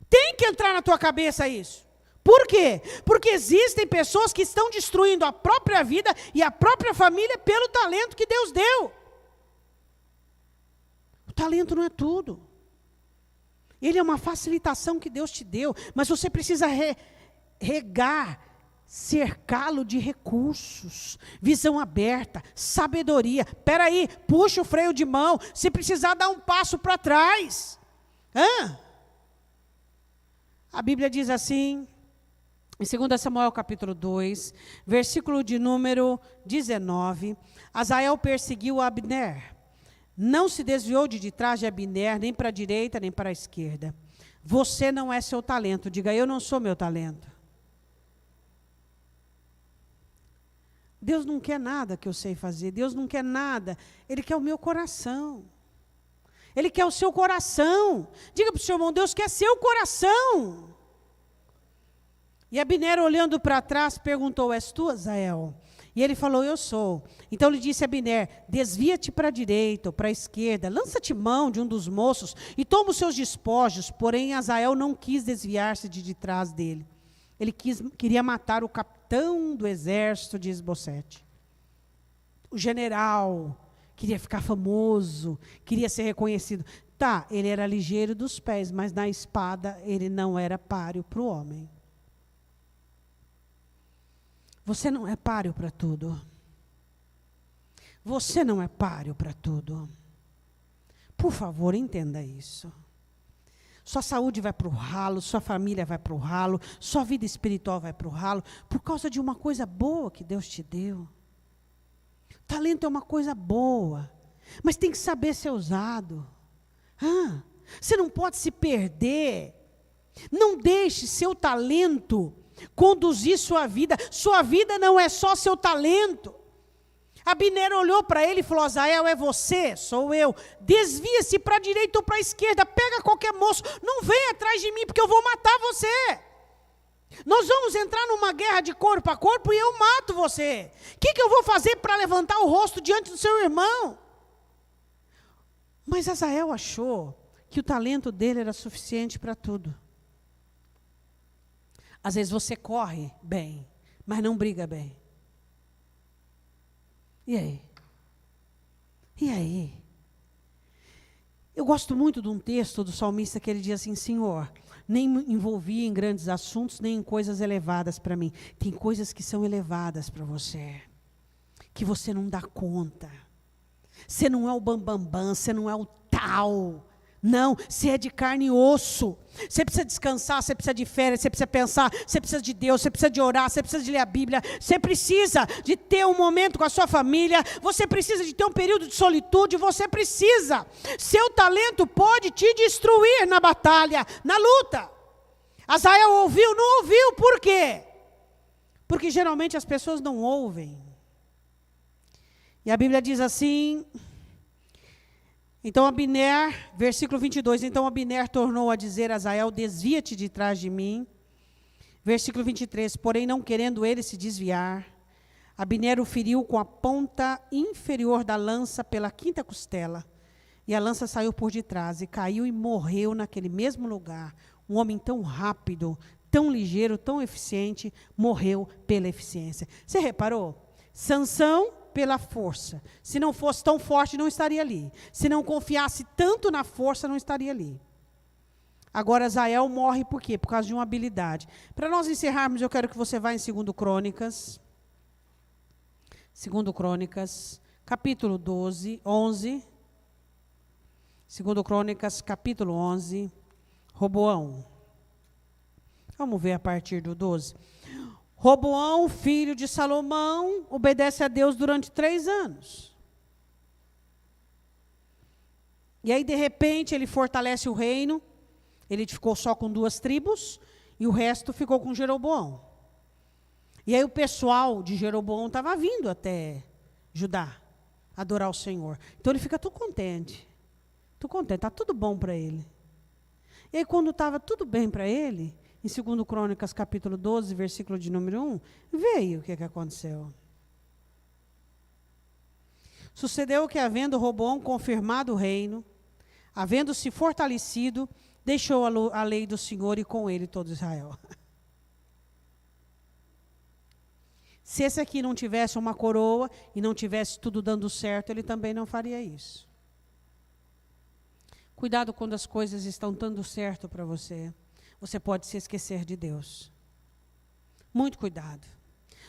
Tem que entrar na tua cabeça isso. Por quê? Porque existem pessoas que estão destruindo a própria vida e a própria família pelo talento que Deus deu. O talento não é tudo. Ele é uma facilitação que Deus te deu, mas você precisa regar, cercá-lo de recursos, visão aberta, sabedoria. Espera aí, puxa o freio de mão, se precisar dar um passo para trás. A Bíblia diz assim, em 2 Samuel capítulo 2, versículo de número 19, Asael perseguiu Abner, não se desviou de trás de Abner, nem para a direita, nem para a esquerda. Você não é seu talento, diga, eu não sou meu talento. Deus não quer nada que eu sei fazer, Deus não quer nada, Ele quer o meu coração. Ele quer o seu coração. Diga para o seu irmão, Deus quer seu coração. E Abner, olhando para trás, perguntou, és tu, Asael? E ele falou, eu sou. Então ele disse a Abner, desvia-te para a direita ou para a esquerda, lança-te mão de um dos moços e toma os seus despojos. Porém, Asael não quis desviar-se de trás dele. Ele queria matar o capitão do exército de Isbosete. O general queria ficar famoso, queria ser reconhecido. Tá, ele era ligeiro dos pés, mas na espada ele não era páreo para o homem. Você não é páreo para tudo. Você não é páreo para tudo. Por favor, entenda isso. Sua saúde vai para o ralo, sua família vai para o ralo, sua vida espiritual vai para o ralo, por causa de uma coisa boa que Deus te deu. Talento é uma coisa boa, mas tem que saber ser usado. Você não pode se perder. Não deixe seu talento conduzir sua vida. Sua vida não é só seu talento. Abner olhou para ele e falou, Asael, é você? Sou eu. Desvia-se para a direita ou para a esquerda, pega qualquer moço, não venha atrás de mim, porque eu vou matar você. Nós vamos entrar numa guerra de corpo a corpo e eu mato você. O que eu vou fazer para levantar o rosto diante do seu irmão? Mas Asael achou que o talento dele era suficiente para tudo. Às vezes você corre bem, mas não briga bem. E aí? E aí? Eu gosto muito de um texto do salmista que ele diz assim, Senhor, nem me envolvi em grandes assuntos, nem em coisas elevadas para mim. Tem coisas que são elevadas para você, que você não dá conta. Você não é o bambambam, você não é o tal. Não, você é de carne e osso. Você precisa descansar, você precisa de férias, você precisa pensar, você precisa de Deus, você precisa de orar, você precisa de ler a Bíblia, você precisa de ter um momento com a sua família, você precisa de ter um período de solitude, você precisa. Seu talento pode te destruir na batalha, na luta. Asael ouviu, não ouviu, por quê? Porque geralmente as pessoas não ouvem. E a Bíblia diz assim... Então Abner, versículo 22, então Abner tornou a dizer a Asael, desvia-te de trás de mim. Versículo 23, porém não querendo ele se desviar, Abner o feriu com a ponta inferior da lança pela quinta costela. E a lança saiu por detrás e caiu e morreu naquele mesmo lugar. Um homem tão rápido, tão ligeiro, tão eficiente, morreu pela eficiência. Você reparou? Sansão pela força. Se não fosse tão forte, não estaria ali. Se não confiasse tanto na força, não estaria ali. Agora, Azael morre por quê? Por causa de uma habilidade. Para nós encerrarmos, eu quero que você vá em 2 Crônicas. 2 Crônicas, capítulo 11. 2 Crônicas, capítulo 11. Roboão. Vamos ver a partir do 12. Roboão, filho de Salomão, obedece a Deus durante 3 anos. E aí, de repente, ele fortalece o reino. Ele ficou só com 2 tribos e o resto ficou com Jeroboão. E aí o pessoal de Jeroboão estava vindo até Judá adorar o Senhor. Então ele fica tudo contente. Está tudo bom para ele. E aí quando estava tudo bem para ele, em 2 Crônicas capítulo 12, versículo de número 1, veio o que aconteceu. Sucedeu que, havendo Roboão confirmado o reino, havendo se fortalecido, deixou a lei do Senhor e com ele todo Israel. Se esse aqui não tivesse uma coroa e não tivesse tudo dando certo, ele também não faria isso. Cuidado quando as coisas estão dando certo para você. Você pode se esquecer de Deus. Muito cuidado.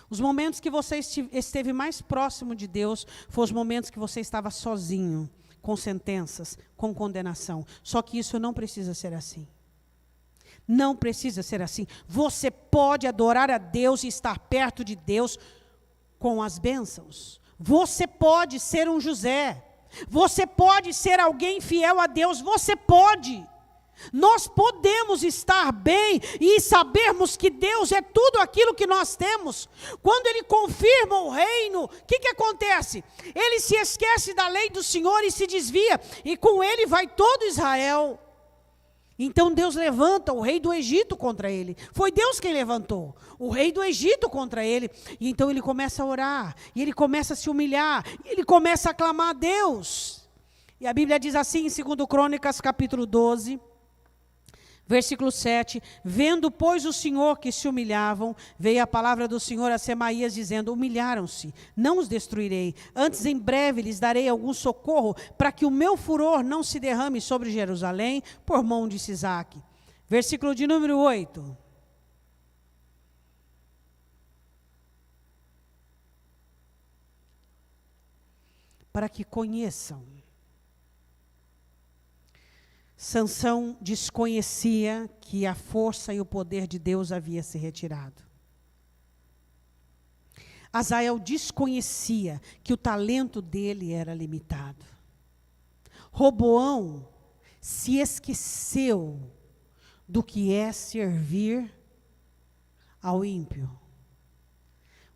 Os momentos que você esteve mais próximo de Deus, foram os momentos que você estava sozinho, com sentenças, com condenação. Só que isso não precisa ser assim. Não precisa ser assim. Você pode adorar a Deus e estar perto de Deus com as bênçãos. Você pode ser um José. Você pode ser alguém fiel a Deus. Você pode. Nós podemos estar bem e sabermos que Deus é tudo aquilo que nós temos. Quando Ele confirma o reino, o que acontece? Ele se esquece da lei do Senhor e se desvia, e com ele vai todo Israel. Então Deus levanta o rei do Egito contra ele. Foi Deus quem levantou o rei do Egito contra ele. E então ele começa a orar, e ele começa a se humilhar, e ele começa a clamar a Deus. E a Bíblia diz assim em 2 Crônicas capítulo 12, versículo 7, vendo, pois, o Senhor que se humilhavam, veio a palavra do Senhor a Semaías, dizendo, humilharam-se, não os destruirei, antes em breve lhes darei algum socorro, para que o meu furor não se derrame sobre Jerusalém, por mão de Sisaque. Versículo de número 8. Para que conheçam. Sansão desconhecia que a força e o poder de Deus havia se retirado. Azael desconhecia que o talento dele era limitado. Roboão se esqueceu do que é servir ao ímpio.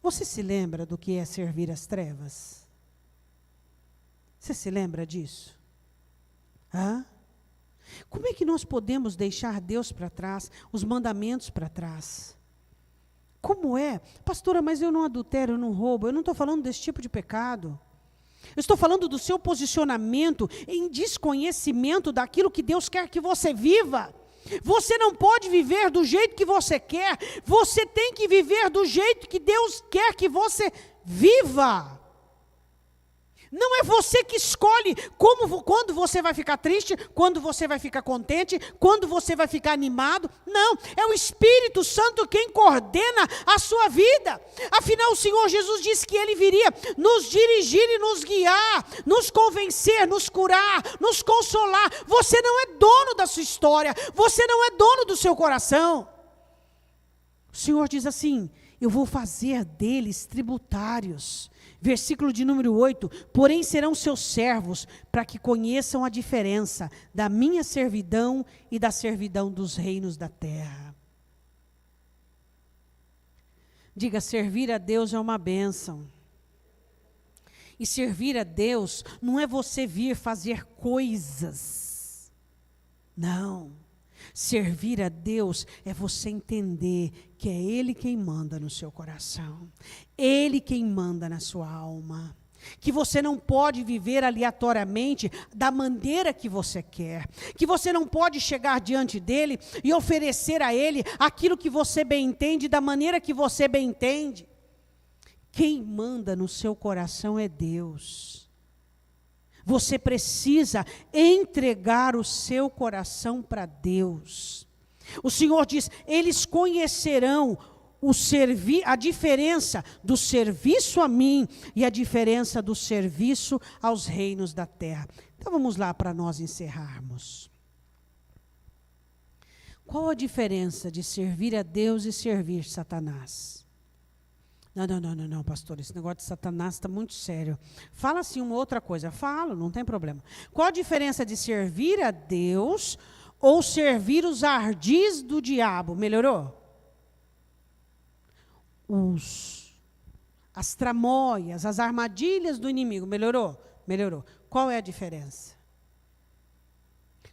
Você se lembra do que é servir às trevas? Você se lembra disso? Hã? Como é que nós podemos deixar Deus para trás, os mandamentos para trás? Como é? Pastora, mas eu não adultero, eu não roubo. Eu não estou falando desse tipo de pecado. Eu estou falando do seu posicionamento em desconhecimento daquilo que Deus quer que você viva. Você não pode viver do jeito que você quer. Você tem que viver do jeito que Deus quer que você viva. Não é você que escolhe quando você vai ficar triste, quando você vai ficar contente, quando você vai ficar animado. Não, é o Espírito Santo quem coordena a sua vida. Afinal, o Senhor Jesus disse que Ele viria nos dirigir e nos guiar, nos convencer, nos curar, nos consolar. Você não é dono da sua história, você não é dono do seu coração. O Senhor diz assim, eu vou fazer deles tributários. Versículo de número 8, porém serão seus servos, para que conheçam a diferença da minha servidão e da servidão dos reinos da terra. Diga, servir a Deus é uma bênção. E servir a Deus não é você vir fazer coisas. Não. Servir a Deus é você entender que é Ele quem manda no seu coração. Ele quem manda na sua alma. Que você não pode viver aleatoriamente da maneira que você quer. Que você não pode chegar diante dEle e oferecer a Ele aquilo que você bem entende, da maneira que você bem entende. Quem manda no seu coração é Deus. Você precisa entregar o seu coração para Deus. O Senhor diz, eles conhecerão a diferença do serviço a mim e a diferença do serviço aos reinos da terra. Então vamos lá para nós encerrarmos. Qual a diferença de servir a Deus e servir Satanás? Não, pastor, esse negócio de Satanás está muito sério. Fala assim uma outra coisa. Falo, não tem problema. Qual a diferença de servir a Deus ou servir os ardis do diabo? Melhorou? As tramóias, as armadilhas do inimigo. Melhorou? Melhorou. Qual é a diferença?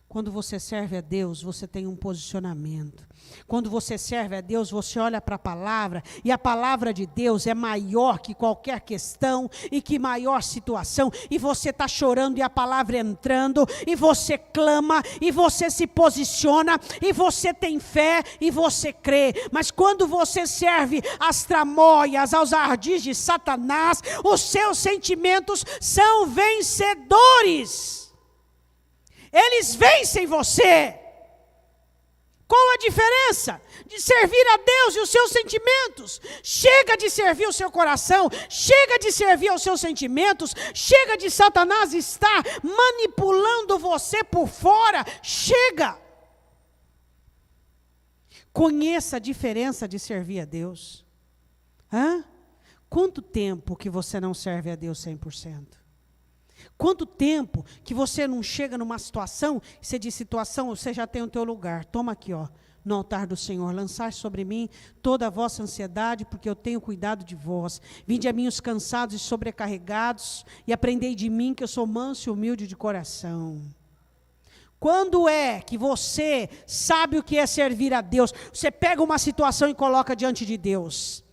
Quando você serve a Deus, você tem um posicionamento. Quando você serve a Deus, você olha para a palavra, e a palavra de Deus é maior que qualquer questão, e que maior situação, e você está chorando, e a palavra entrando, e você clama, e você se posiciona, e você tem fé, e você crê. Mas quando você serve às tramóias, aos ardis de Satanás, os seus sentimentos são vencedores. Eles vencem você. Qual a diferença de servir a Deus e os seus sentimentos? Chega de servir o seu coração, chega de servir aos seus sentimentos, chega de Satanás estar manipulando você por fora, chega. Conheça a diferença de servir a Deus. Quanto tempo que você não serve a Deus 100%? Quanto tempo que você não chega numa situação, você diz, situação, você já tem o teu lugar, toma aqui, no altar do Senhor, lançar sobre mim toda a vossa ansiedade, porque eu tenho cuidado de vós. Vinde a mim os cansados e sobrecarregados, e aprendei de mim que eu sou manso e humilde de coração. Quando é que você sabe o que é servir a Deus? Você pega uma situação e coloca diante de Deus.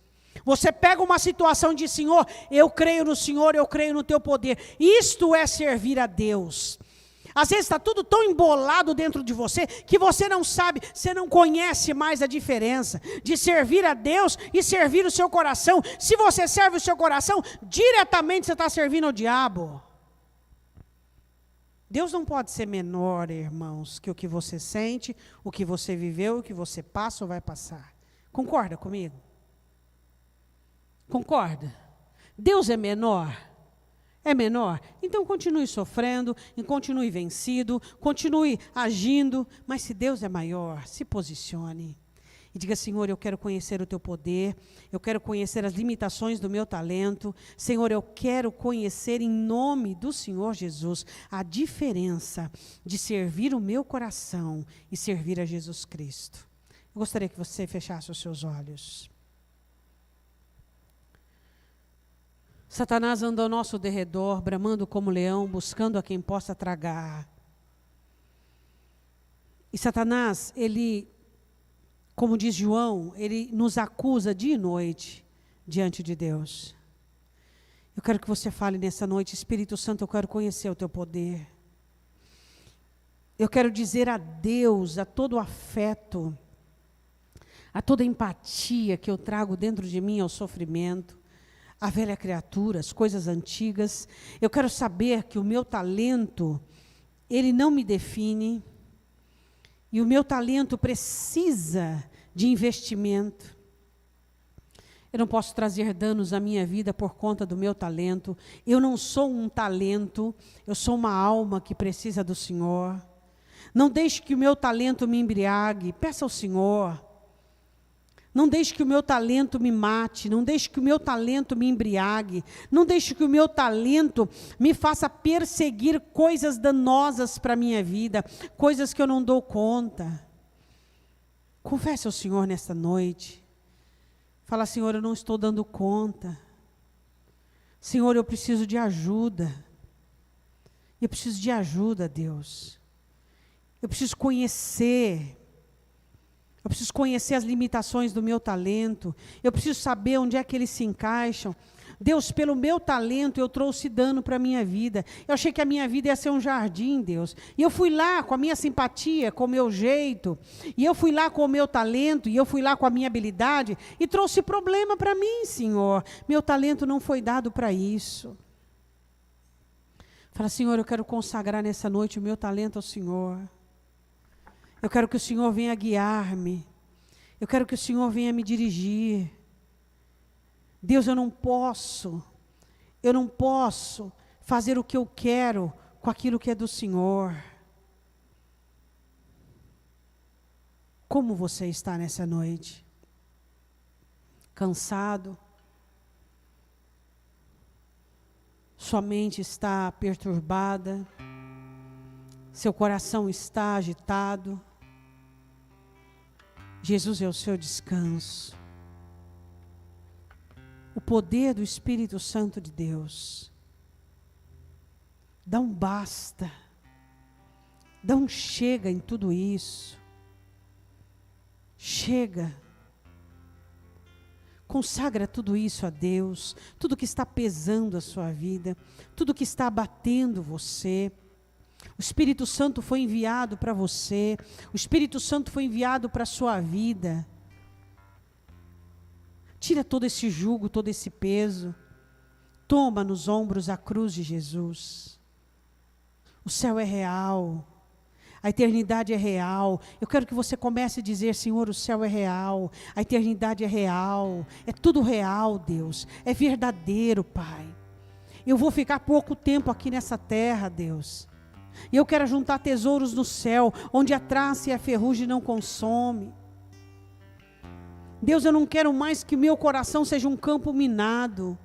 Você pega uma situação e diz, Senhor, eu creio no Senhor, eu creio no teu poder. Isto é servir a Deus. Às vezes está tudo tão embolado dentro de você, que você não sabe, você não conhece mais a diferença de servir a Deus e servir o seu coração. Se você serve o seu coração, diretamente você está servindo ao diabo. Deus não pode ser menor, irmãos, que o que você sente, o que você viveu, o que você passa ou vai passar. Concorda comigo? Concorda? Deus é menor? É menor? Então continue sofrendo, e continue vencido, continue agindo, mas se Deus é maior, se posicione. E diga, Senhor, eu quero conhecer o teu poder, eu quero conhecer as limitações do meu talento. Senhor, eu quero conhecer em nome do Senhor Jesus a diferença de servir o meu coração e servir a Jesus Cristo. Eu gostaria que você fechasse os seus olhos. Satanás anda ao nosso derredor, bramando como leão, buscando a quem possa tragar. E Satanás, ele, como diz João, ele nos acusa dia e noite diante de Deus. Eu quero que você fale nessa noite, Espírito Santo, eu quero conhecer o teu poder. Eu quero dizer adeus a todo o afeto, a toda a empatia que eu trago dentro de mim ao sofrimento. A velha criatura, as coisas antigas. Eu quero saber que o meu talento, ele não me define. E o meu talento precisa de investimento. Eu não posso trazer danos à minha vida por conta do meu talento. Eu não sou um talento, eu sou uma alma que precisa do Senhor. Não deixe que o meu talento me embriague. Peça ao Senhor. Não deixe que o meu talento me mate, não deixe que o meu talento me embriague, não deixe que o meu talento me faça perseguir coisas danosas para a minha vida, coisas que eu não dou conta. Confesse ao Senhor nesta noite. Fala, Senhor, eu não estou dando conta. Senhor, eu preciso de ajuda. Eu preciso de ajuda, Deus. Eu preciso conhecer. Eu preciso conhecer as limitações do meu talento. Eu preciso saber onde é que eles se encaixam. Deus, pelo meu talento, eu trouxe dano para a minha vida. Eu achei que a minha vida ia ser um jardim, Deus. E eu fui lá com a minha simpatia, com o meu jeito. E eu fui lá com o meu talento, e eu fui lá com a minha habilidade. E trouxe problema para mim, Senhor. Meu talento não foi dado para isso. Fala, Senhor, eu quero consagrar nessa noite o meu talento ao Senhor. Eu quero que o Senhor venha guiar-me. Eu quero que o Senhor venha me dirigir. Deus, eu não posso fazer o que eu quero com aquilo que é do Senhor. Como você está nessa noite? Cansado? Sua mente está perturbada? Seu coração está agitado? Jesus é o seu descanso. O poder do Espírito Santo de Deus. Dá um basta. Dá um chega em tudo isso. Chega. Consagra tudo isso a Deus. Tudo que está pesando a sua vida. Tudo que está abatendo você. O Espírito Santo foi enviado para você. O Espírito Santo foi enviado para a sua vida. Tira todo esse jugo, todo esse peso. Toma nos ombros a cruz de Jesus. O céu é real. A eternidade é real. Eu quero que você comece a dizer, Senhor, o céu é real. A eternidade é real. É tudo real, Deus. É verdadeiro, Pai. Eu vou ficar pouco tempo aqui nessa terra, Deus. E eu quero juntar tesouros no céu, onde a traça e a ferrugem não consome. Deus, eu não quero mais que o meu coração seja um campo minado.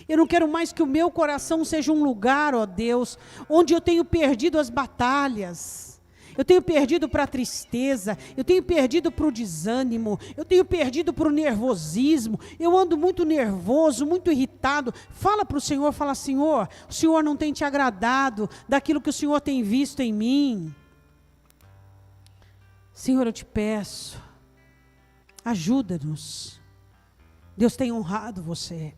Eu não quero mais que o meu coração seja um lugar, ó Deus, onde eu tenho perdido as batalhas. Eu tenho perdido para a tristeza, eu tenho perdido para o desânimo, eu tenho perdido para o nervosismo. Eu ando muito nervoso, muito irritado. Fala para o Senhor, fala, Senhor, o Senhor não tem te agradado daquilo que o Senhor tem visto em mim. Senhor, eu te peço, ajuda-nos. Deus tem honrado você.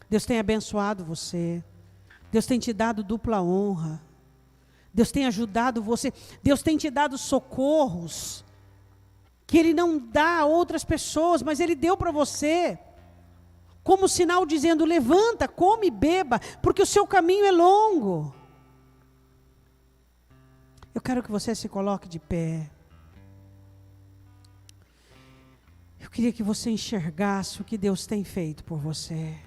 Deus tem abençoado você. Deus tem te dado dupla honra. Deus tem ajudado você. Deus tem te dado socorros que Ele não dá a outras pessoas, mas Ele deu para você. Como sinal dizendo, levanta, come e beba, porque o seu caminho é longo. Eu quero que você se coloque de pé. Eu queria que você enxergasse o que Deus tem feito por você.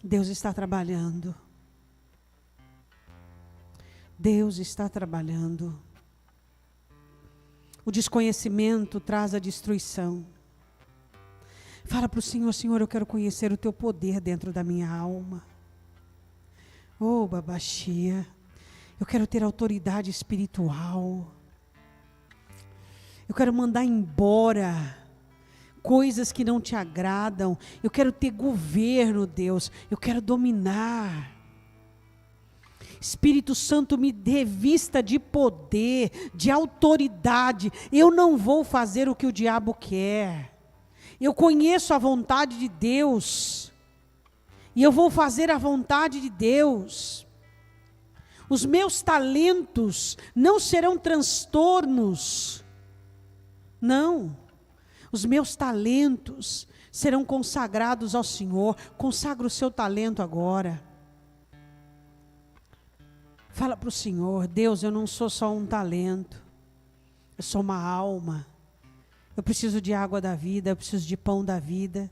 Deus está trabalhando. Deus está trabalhando. O desconhecimento traz a destruição. Fala para o Senhor, Senhor, eu quero conhecer o teu poder dentro da minha alma. Oh, Babaxia, eu quero ter autoridade espiritual. Eu quero mandar embora coisas que não te agradam. Eu quero ter governo, Deus. Eu quero dominar. Espírito Santo, me revista de poder, de autoridade. Eu não vou fazer o que o diabo quer. Eu conheço a vontade de Deus. E eu vou fazer a vontade de Deus. Os meus talentos não serão transtornos. Não. Os meus talentos serão consagrados ao Senhor. Consagra o seu talento agora. Fala para o Senhor, Deus, eu não sou só um talento. Eu sou uma alma. Eu preciso de água da vida, eu preciso de pão da vida.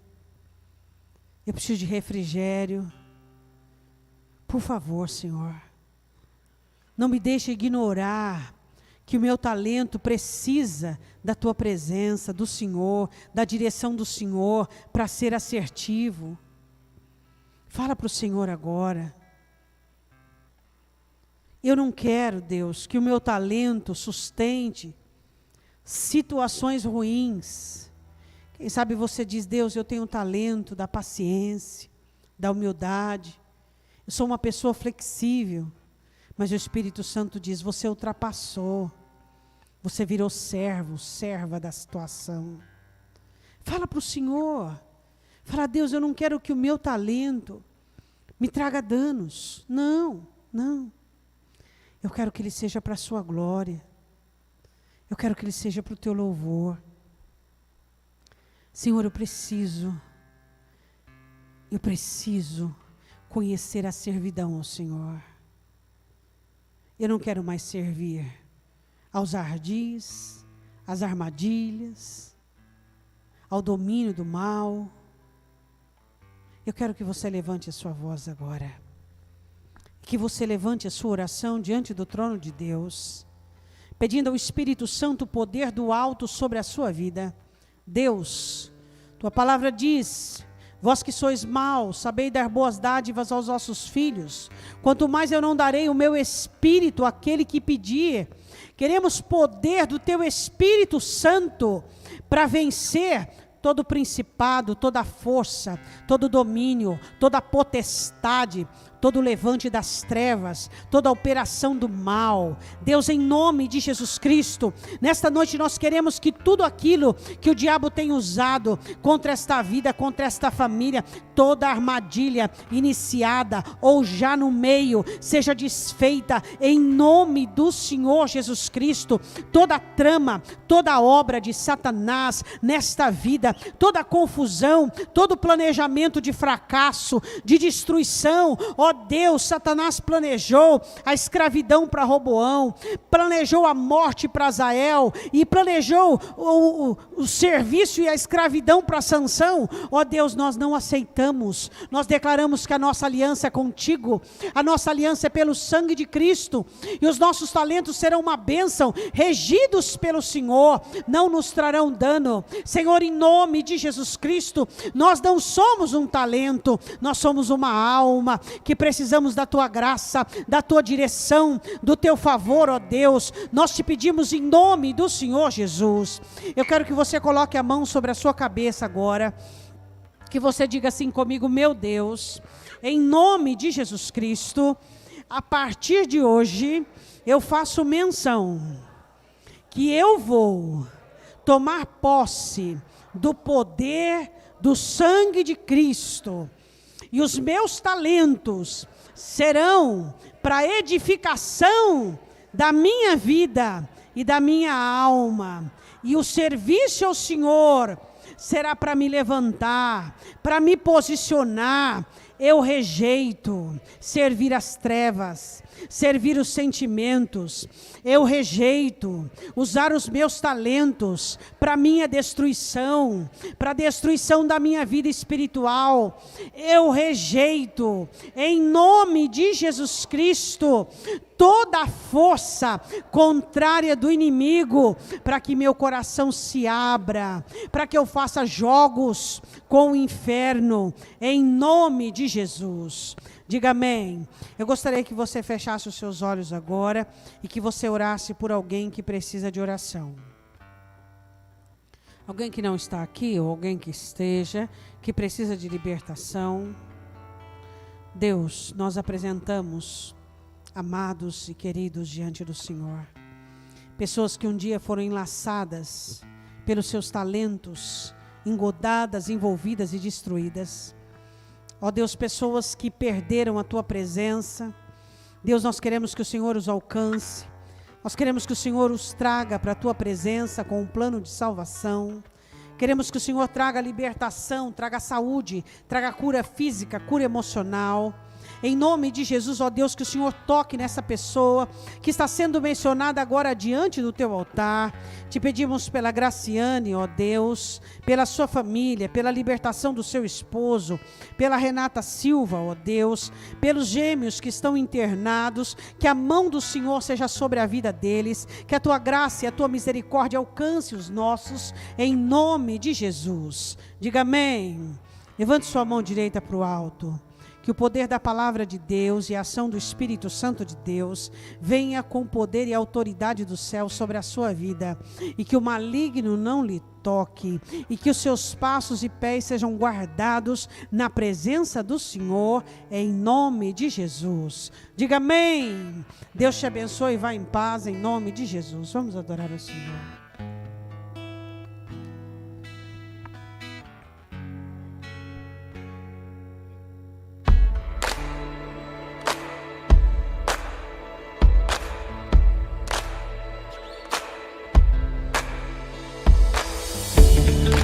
Eu preciso de refrigério. Por favor, Senhor, não me deixe ignorar que o meu talento precisa da tua presença, do Senhor, da direção do Senhor, para ser assertivo. Fala para o Senhor agora. Eu não quero, Deus, que o meu talento sustente situações ruins. Quem sabe você diz, Deus, eu tenho um talento da paciência, da humildade. Eu sou uma pessoa flexível. Mas o Espírito Santo diz, você ultrapassou. Você virou servo, serva da situação. Fala para o Senhor. Fala, Deus, eu não quero que o meu talento me traga danos. Não, não. Eu quero que ele seja para a sua glória. Eu quero que ele seja para o teu louvor. Senhor, eu preciso conhecer a servidão ao Senhor. Eu não quero mais servir aos ardis, às armadilhas, ao domínio do mal. Eu quero que você levante a sua voz agora. Que você levante a sua oração diante do trono de Deus, pedindo ao Espírito Santo o poder do alto sobre a sua vida. Deus, tua palavra diz: vós que sois maus, sabei dar boas dádivas aos vossos filhos, quanto mais eu não darei o meu Espírito àquele que pedir. Queremos poder do teu Espírito Santo para vencer todo principado, toda força, todo domínio, toda potestade, todo levante das trevas, toda operação do mal. Deus, em nome de Jesus Cristo, nesta noite nós queremos que tudo aquilo que o diabo tem usado contra esta vida, contra esta família, toda armadilha iniciada ou já no meio, seja desfeita em nome do Senhor Jesus Cristo. Toda trama, toda obra de Satanás nesta vida, toda confusão, todo planejamento de fracasso, de destruição, ó Deus, Satanás planejou a escravidão para Roboão, planejou a morte para Azael e planejou o serviço e a escravidão para Sansão. Ó Deus, nós não aceitamos. Nós declaramos que a nossa aliança é contigo, a nossa aliança é pelo sangue de Cristo, e os nossos talentos serão uma bênção, regidos pelo Senhor, não nos trarão dano. Senhor, em nome de Jesus Cristo, nós não somos um talento, nós somos uma alma que precisamos da tua graça, da tua direção, do teu favor, ó Deus. Nós te pedimos em nome do Senhor Jesus. Eu quero que você coloque a mão sobre a sua cabeça agora, que você diga assim comigo: meu Deus, em nome de Jesus Cristo, a partir de hoje, eu faço menção que eu vou tomar posse do poder do sangue de Cristo, e os meus talentos serão para edificação da minha vida e da minha alma, e o serviço ao Senhor será para me levantar, para me posicionar. Eu rejeito servir as trevas, servir os sentimentos. Eu rejeito usar os meus talentos para minha destruição, para a destruição da minha vida espiritual. Eu rejeito, em nome de Jesus Cristo, toda a força contrária do inimigo, para que meu coração se abra, para que eu faça jogos com o inferno, em nome de Jesus. Diga amém. Eu gostaria que você fechasse os seus olhos agora e que você orasse por alguém que precisa de oração. Alguém que não está aqui, ou alguém que esteja, que precisa de libertação. Deus, nós apresentamos amados e queridos diante do Senhor. Pessoas que um dia foram enlaçadas pelos seus talentos, engodadas, envolvidas e destruídas. Ó Deus, pessoas que perderam a tua presença. Deus, nós queremos que o Senhor os alcance. Nós queremos que o Senhor os traga para a tua presença com um plano de salvação. Queremos que o Senhor traga libertação, traga saúde, traga cura física, cura emocional. Em nome de Jesus, ó Deus, que o Senhor toque nessa pessoa que está sendo mencionada agora diante do teu altar. Te pedimos pela Graciane, ó Deus, pela sua família, pela libertação do seu esposo, pela Renata Silva, ó Deus, pelos gêmeos que estão internados, que a mão do Senhor seja sobre a vida deles, que a tua graça e a tua misericórdia alcance os nossos, em nome de Jesus. Diga amém. Levante sua mão direita para o alto. Que o poder da palavra de Deus e a ação do Espírito Santo de Deus venha com poder e autoridade do céu sobre a sua vida, e que o maligno não lhe toque, e que os seus passos e pés sejam guardados na presença do Senhor, em nome de Jesus. Diga amém. Deus te abençoe e vá em paz, em nome de Jesus. Vamos adorar o Senhor. Amém.